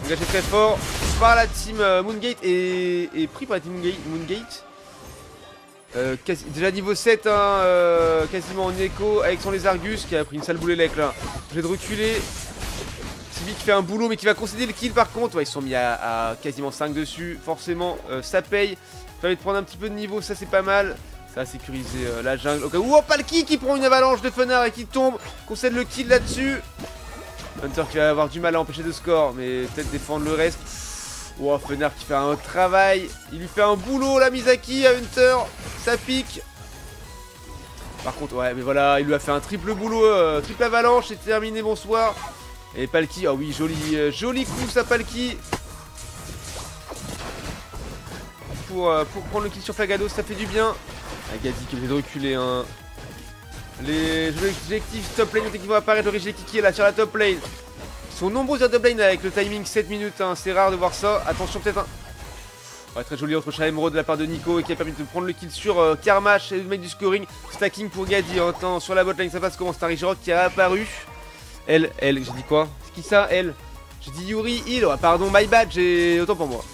Speaker 1: Engagé très fort par la team Moongate et pris par la team Moongate. Déjà niveau 7, hein, quasiment en écho avec son Lézargus qui a pris une sale boule élec là. Je vais de reculer. Tibi qui fait un boulot mais qui va concéder le kill par contre. Ouais, ils sont mis à quasiment 5 dessus. Forcément, ça paye. Ça permet de prendre un petit peu de niveau, ça c'est pas mal. Ça a sécurisé la jungle. Okay. Oh, Palki qui prend une avalanche de Fenard et qui tombe. Concède le kill là-dessus. Hunter qui va avoir du mal à empêcher de score, mais peut-être défendre le reste. Oh, Fenard qui fait un travail. Il lui fait un boulot là, Misaki à Hunter. Ça pique. Par contre, ouais, mais voilà, il lui a fait un triple boulot, triple avalanche. C'est terminé, bonsoir. Et Palki, oh oui, joli coup ça, Palki. Pour prendre le kill sur Flagado, ça fait du bien. Ah, Gadi qui vient de reculer, hein. Les objectifs top lane qui vont apparaître, le Régé qui est là sur la top lane. Ils sont nombreux sur la top lane avec le timing 7 minutes, hein. C'est rare de voir ça. Attention peut-être un... Ouais, très joli entre chat émeraude de la part de Nico et qui a permis de prendre le kill sur Karmash et de mettre du scoring. Stacking pour Gadi, hein. Sur la bot lane ça passe comment? C'est un Régé qui a apparu. Elle, j'ai dit quoi? C'est qui ça, elle? J'ai dit Yuri, il, oh, pardon, my bad, j'ai autant pour moi.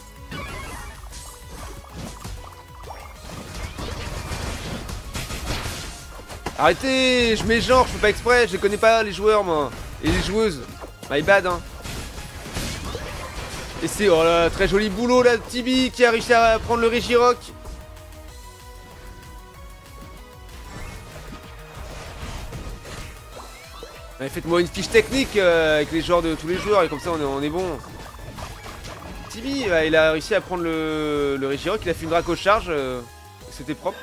Speaker 1: Arrêtez, je mets genre, je fais pas exprès, je connais pas les joueurs moi. Et les joueuses. My bad hein. Et c'est, oh là, très joli boulot là, Tibi qui a réussi à prendre le Régirock. Faites-moi une fiche technique avec les genres de tous les joueurs et comme ça on est bon. Tibi, il a réussi à prendre le Régirock, il a fait une draco charge, c'était propre.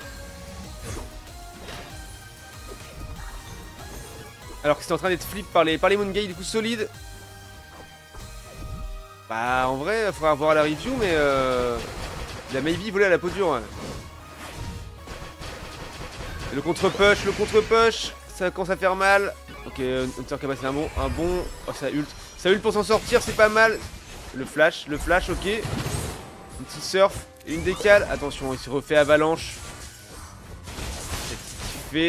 Speaker 1: Alors que c'était en train d'être flip par les Moongate, du coup solide. Bah en vrai, il faudra voir la review, mais il a maybe volé à la peau dure. Ouais. Et le contre-push, ça commence à faire mal. Ok, Hunter qui a passé un bon. Oh ça ult. Ça ult pour s'en sortir, c'est pas mal. Le flash, ok. Un petit surf et une décale. Attention, il se refait avalanche.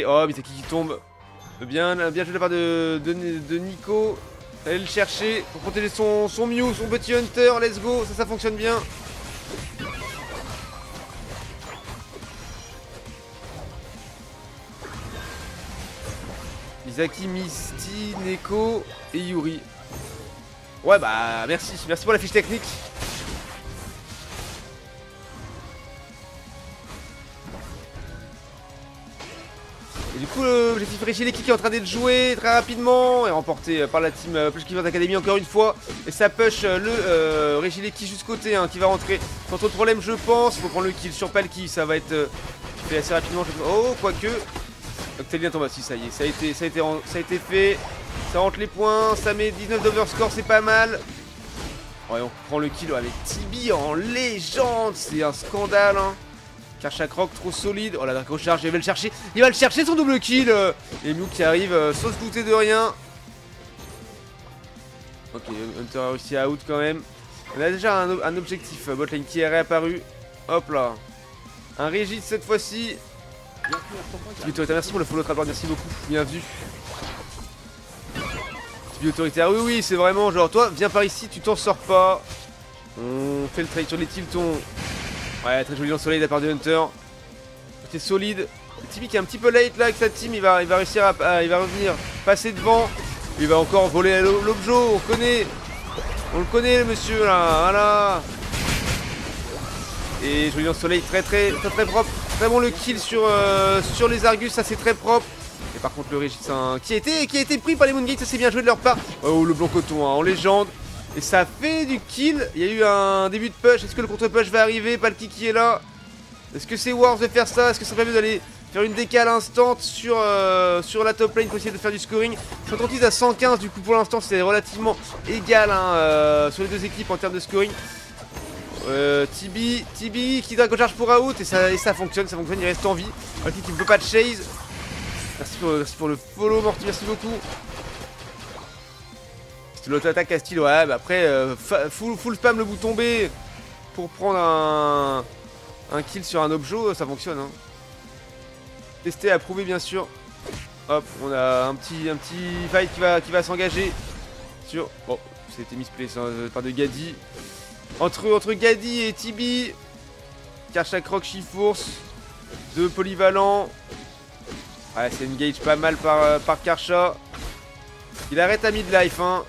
Speaker 1: Oh, Misaki qui tombe. Bien joué de la part de Nico. Allez le chercher pour protéger son Mew, son petit Hunter. Let's go, ça fonctionne bien. Misaki, Misty, Neko et Yuri. Ouais bah merci pour la fiche technique. Et du coup, l'objectif Régilé qui est en train d'être joué très rapidement et remporté par la team Plush Keepers Academy encore une fois. Et ça push le Régilé qui juste côté hein, qui va rentrer sans trop de problème, je pense. Il faut prendre le kill sur Palki, ça va être qui fait assez rapidement. Oh, quoique. Octalion tombe. Si, ça y est, ça a été fait. Ça rentre les points, ça met 19 d'overscore, c'est pas mal. Ouais, on prend le kill avec Tibi en légende, c'est un scandale. Hein. Karchak trop solide. Oh la Draco Charge, il va le chercher. Il va le chercher son double kill. Et Mew qui arrive sans se douter de rien. Ok, Hunter a réussi à out quand même. On a déjà un objectif, botlane qui est réapparu. Hop là. Un Régis cette fois-ci. Merci pour le follow trapper, merci beaucoup. Bienvenue. Autoritaire, oui, c'est vraiment genre, toi, viens par ici, tu t'en sors pas. On fait le trade sur les tiltons. Ouais, très joli en soleil de la part de Hunter. C'était solide. Tibi qui est un petit peu late là avec sa team, il va réussir il va revenir, passer devant. Il va encore voler l'objo, on le connaît le monsieur là, voilà. Et joli en soleil, très propre. Très bon le kill sur les Argus, ça c'est très propre. Et par contre le Régis qui a été pris par les Moongates, ça c'est bien joué de leur part. Oh le blanc coton hein, en légende. Et ça fait du kill. Il y a eu un début de push. Est-ce que le contre-push va arriver? Palki qui est là. Est-ce que c'est Wars de faire ça? Est-ce que ça permet d'aller faire une décale instant sur la top lane pour essayer de faire du scoring? 136 à 115 du coup pour l'instant c'est relativement égal hein, sur les deux équipes en termes de scoring. Tibi qui drague charge pour out et ça fonctionne, il reste en vie. Palki qui ne peut pas de chase. Merci pour le follow Morty, merci beaucoup. C'était l'auto-attaque à style, ouais, bah après, full spam le bouton B pour prendre un kill sur un objo, ça fonctionne. Hein. Testé, approuvé bien sûr. Hop, on a un petit fight qui va s'engager sur... Bon, c'était misplay par de Gadi. Entre Gadi et Tibi. Karchak Shiforce. Deux polyvalents. Ouais, c'est une gauge pas mal par Karcha. Il arrête à mid-life, hein.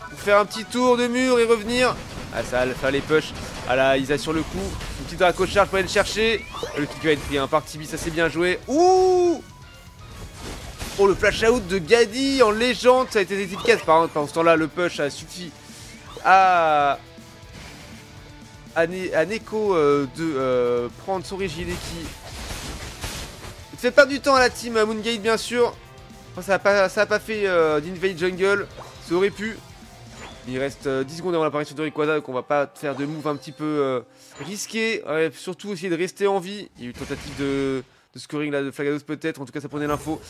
Speaker 1: Pour faire un petit tour de mur et revenir. Ah, ça va faire les push. Ah là, Isa sur le coup. Une petite Draco Charge pour aller le chercher. Le kick va être pris hein, par Tibi, ça c'est bien joué. Ouh! Oh, le flash out de Gadi en légende. Ça a été efficace. Par contre, pendant ce temps-là, le push a suffi à Neko de prendre son Regileki. Il fait perdre du temps à la team Moongate bien sûr. Ça a pas fait d'invade jungle. Ça aurait pu. Il reste 10 secondes avant l'apparition de Rayquaza, donc on va pas faire de move un petit peu risqué. Ouais, surtout essayer de rester en vie. Il y a eu une tentative de scoring là de Flagados peut-être. En tout cas ça prenait l'info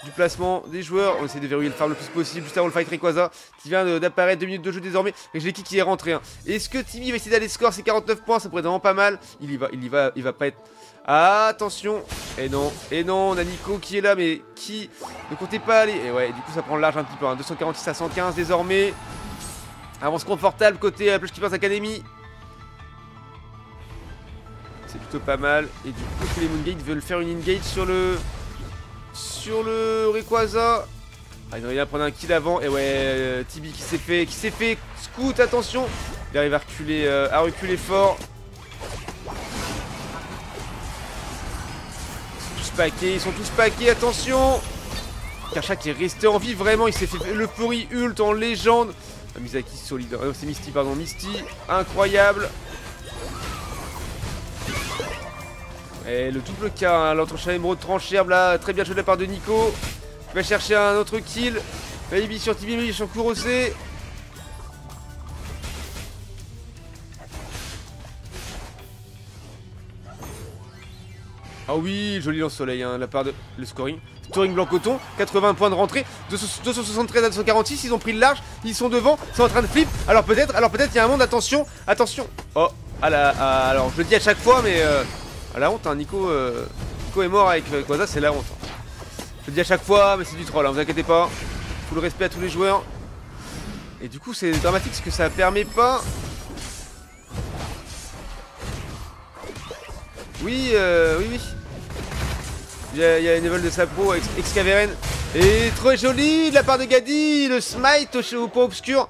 Speaker 1: du placement des joueurs. On essaie de verrouiller le farm le plus possible. Juste avant le fight Rayquaza qui vient d'apparaître. 2 minutes de jeu désormais. Et j'ai qui est rentré. Hein. Est-ce que Timmy va essayer d'aller score ses 49 points? Ça pourrait être vraiment pas mal. Il va pas être... Ah, attention. Et non, on a Nico qui est là, mais qui ne comptait pas aller. Et ouais, du coup ça prend le large un petit peu. Hein. 246 à 115 désormais. Avance confortable côté Plush Keepers Academy. C'est plutôt pas mal. Et du coup, les Moongate veulent faire une engage sur le Rayquaza. Ah, il devrait bien prendre un kill avant. Et ouais, Tibi qui s'est fait scout, attention. Il arrive à reculer fort. Ils sont tous paqués, attention. Karchak qui est resté en vie, vraiment, il s'est fait l'euphorie ult en légende. Ah, Misaki solide, oh, c'est Misty, pardon, Misty, incroyable. Et le double K, hein, l'entrechat émeraude tranchère, là, très bien joué de la part de Nico. Il va chercher un autre kill. Baby sur Tibi, Baby sur Kurose. Ah oui, joli lance-soleil, hein, la part de... Le scoring. Scoring blanc coton, 80 points de rentrée, 273 à 246, ils ont pris le large, ils sont devant, c'est en train de flip. Alors peut-être, il y a un monde, attention. Oh, alors je le dis à chaque fois, mais à la honte, hein, Nico est mort avec Quasar, c'est la honte. Hein. Je le dis à chaque fois, mais c'est du troll, hein, vous inquiétez pas. Tout le respect à tous les joueurs. Et du coup, c'est dramatique parce que ça permet pas... Oui. Il y a une level de Sapro, Excaveren. Et trop joli de la part de Gadi. Le smite au point obscur.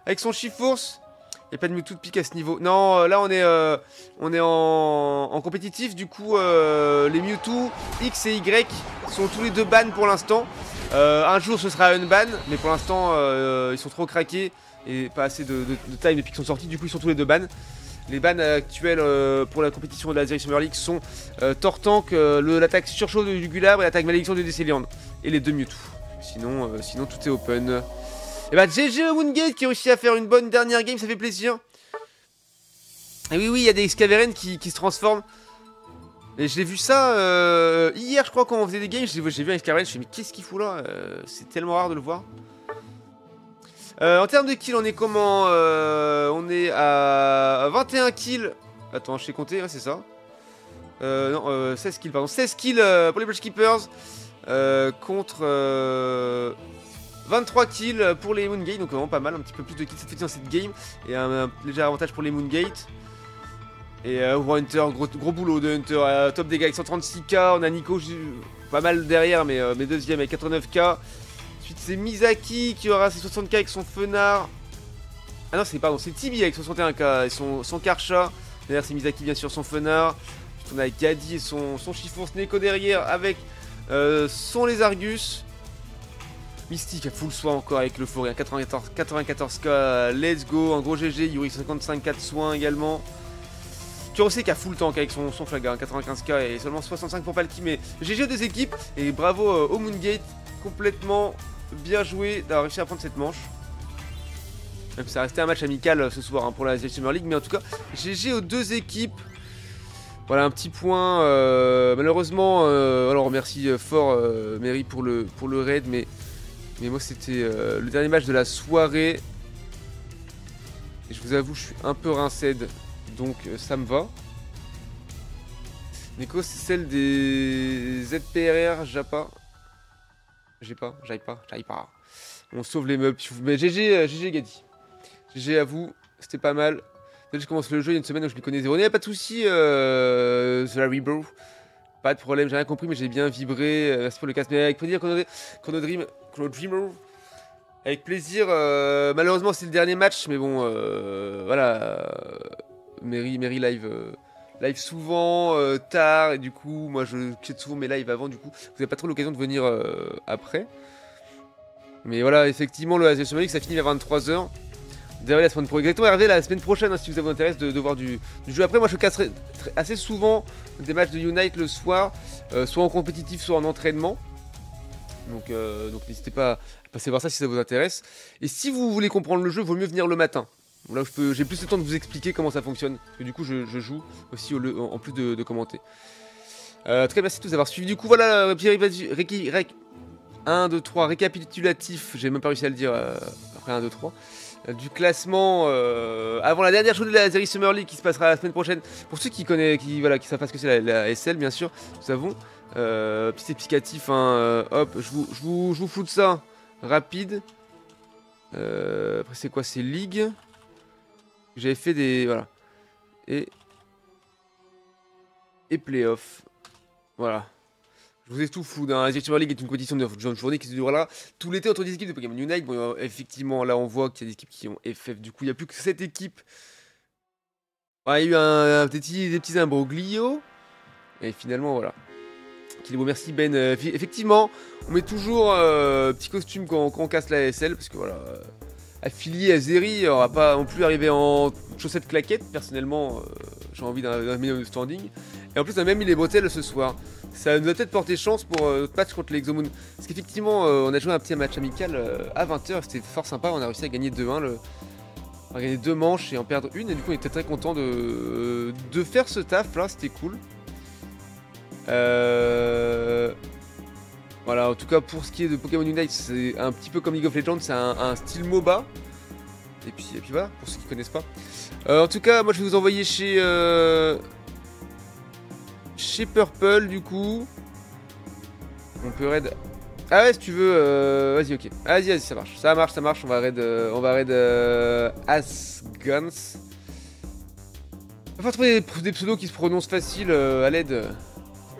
Speaker 1: Avec son Shiforce. Il n'y a pas de Mewtwo de pique à ce niveau. Non, là on est en compétitif. Du coup, les Mewtwo X et Y sont tous les deux ban pour l'instant. Un jour ce sera unban. Mais pour l'instant, ils sont trop craqués. Et pas assez de time depuis qu'ils sont sortis. Du coup, ils sont tous les deux ban. Les bans actuels pour la compétition de la Series Summer League sont Tortank, l'attaque surchaud du Gulab et l'attaque malédiction de Deceliand. Et les deux Mewtwo. Sinon, tout est open. Et bah GG Moongate qui a réussi à faire une bonne dernière game, ça fait plaisir. Et oui, il y a des Excaveren qui se transforment. Et je l'ai vu ça hier, je crois, quand on faisait des games. J'ai vu un Excaveren, je me suis dit, mais qu'est-ce qu'il fout là? C'est tellement rare de le voir. En termes de kills, on est comment? On est à 21 kills. Attends, je sais compter, ouais, c'est ça. Non, 16 kills, pardon. 16 kills pour les Blush Keepers. Contre 23 kills pour les Moongate. Donc vraiment pas mal, un petit peu plus de kills cette fois dans cette game. Et un léger avantage pour les Moongate. Et Hunter, gros boulot de Hunter. Top dégâts avec 136k. On a Nico pas mal derrière, mais deuxième avec 89k. Ensuite c'est Misaki qui aura ses 60k avec son Fenard. Ah non, c'est Tibi avec 61k et son Karcha. Derrière c'est Misaki bien sûr, son Fenard. Ensuite on a Gadi et son Chiffon Sneko derrière avec son Lézargus. Mystique à full soin encore avec l'Euphorie, 94k, let's go, un gros GG, Yuri 55k de soin également. Kurose qui a full tank avec son Flaga, 95k et seulement 65 pour Palki, mais GG aux deux équipes et bravo au Moongate, complètement bien joué d'avoir réussi à prendre cette manche. Même si ça restait un match amical ce soir hein, pour la Summer League, mais en tout cas GG aux deux équipes. Voilà un petit point, malheureusement, alors on remercie fort Mary pour le raid, mais moi c'était le dernier match de la soirée. Et je vous avoue, je suis un peu rinced, donc ça me va. Nico, c'est celle des ZPRR, j'aille pas. On sauve les meubles. Mais GG Gadi. GG à vous, c'était pas mal. Dès que je commence le jeu, il y a une semaine où je lui connais zéro. Il n'y a pas de soucis, The Larry Bro. Pas de problème, j'ai rien compris, mais j'ai bien vibré. Merci pour le casse. Mais avec plaisir, Chrono Dreamer. Avec plaisir. Malheureusement, c'est le dernier match, mais bon, voilà. Mary live souvent, tard, et du coup, moi je quitte souvent mes lives avant, du coup, vous n'avez pas trop l'occasion de venir après. Mais voilà, effectivement, le Summer League, ça finit à 23h. Derrière la semaine prochaine, exactement, regardez la semaine prochaine hein, si vous intéresse de voir du jeu. Après, moi je casserai assez souvent des matchs de Unite le soir, soit en compétitif, soit en entraînement. Donc n'hésitez pas à passer voir ça si ça vous intéresse. Et si vous voulez comprendre le jeu, il vaut mieux venir le matin. Là où j'ai plus le temps de vous expliquer comment ça fonctionne. Parce que du coup, je joue aussi en plus de commenter. Très bien, merci de nous avoir suivis. Du coup, voilà, petit 1, 2, 3, récapitulatif. J'ai même pas réussi à le dire après 1, 2, 3. Du classement avant la dernière journée de la série Summer League qui se passera la semaine prochaine. Pour ceux qui savent pas ce que c'est la SL, bien sûr, nous savons. Petit explicatif, hein, hop, je vous floute ça rapide. Après, c'est quoi? C'est League. J'avais fait des... Voilà. Et Playoff. Voilà. Je vous ai tout fou. La Summer League est une compétition de journée qui se déroulera tout l'été entre des équipes de Pokémon Unite. Bon, effectivement, là, on voit qu'il y a des équipes qui ont FF. Du coup, il n'y a plus que 7 équipes. Ouais, il y a eu des petits imbroglios. Et finalement, voilà. Merci Ben. Effectivement, on met toujours petit costume quand on casse la SL. Parce que voilà... affilié à Zeri, on va pas non plus arriver en chaussettes claquettes. Personnellement, j'ai envie d'un minimum de standing. Et en plus, on a même mis les bretelles ce soir. Ça nous a peut-être porté chance pour notre match contre les Exomoon. Parce qu'effectivement, on a joué un petit match amical à 20h. C'était fort sympa. On a réussi à gagner 2-1. On a gagné 2 manches et en perdre une. Et du coup, on était très content de faire ce taf là. C'était cool. Voilà, en tout cas pour ce qui est de Pokémon Unite, c'est un petit peu comme League of Legends, c'est un style MOBA. Et puis voilà, pour ceux qui connaissent pas. En tout cas, moi je vais vous envoyer chez Purple du coup. On peut raid. Ah ouais, si tu veux, vas-y, ok. Vas-y, ça marche. On va raid Asguns. Il va falloir trouver des pseudos qui se prononcent facile à l'aide.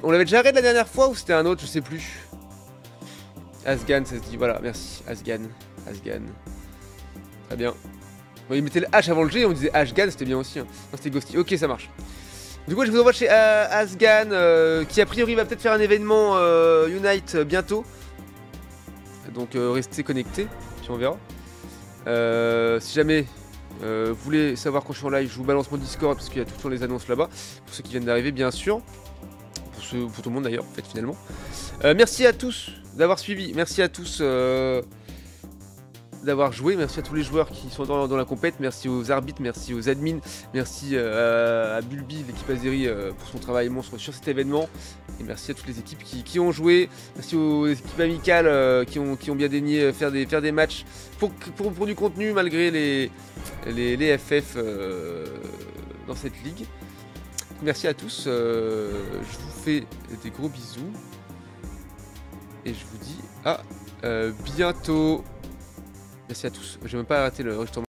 Speaker 1: On l'avait déjà raid la dernière fois ou c'était un autre, je sais plus. Asgan, ça se dit, voilà, merci. Asgan. Très bien. Bon, il mettait le H avant le G, on disait Ashgan, c'était bien aussi. Hein. Non, c'était Ghosty. Ok, ça marche. Du coup, je vous envoie chez Asgan, qui a priori va peut-être faire un événement Unite bientôt. Donc, restez connectés, puis on verra. Si jamais Vous voulez savoir quand je suis en live, je vous balance mon Discord parce qu'il y a tout le temps les annonces là-bas. Pour ceux qui viennent d'arriver, bien sûr. Pour tout le monde d'ailleurs, en fait, finalement. Merci à tous d'avoir suivi. Merci à tous d'avoir joué. Merci à tous les joueurs qui sont dans la compète. Merci aux arbitres, merci aux admins. Merci à Bulbi, l'équipe Azeri, pour son travail monstre sur cet événement. Et merci à toutes les équipes qui ont joué. Merci aux équipes amicales qui ont bien daigné faire des matchs pour du contenu malgré les FF dans cette ligue. Merci à tous. Je vous fais des gros bisous. Et je vous dis à bientôt. Merci à tous. Je vais même pas arrêter le enregistrement.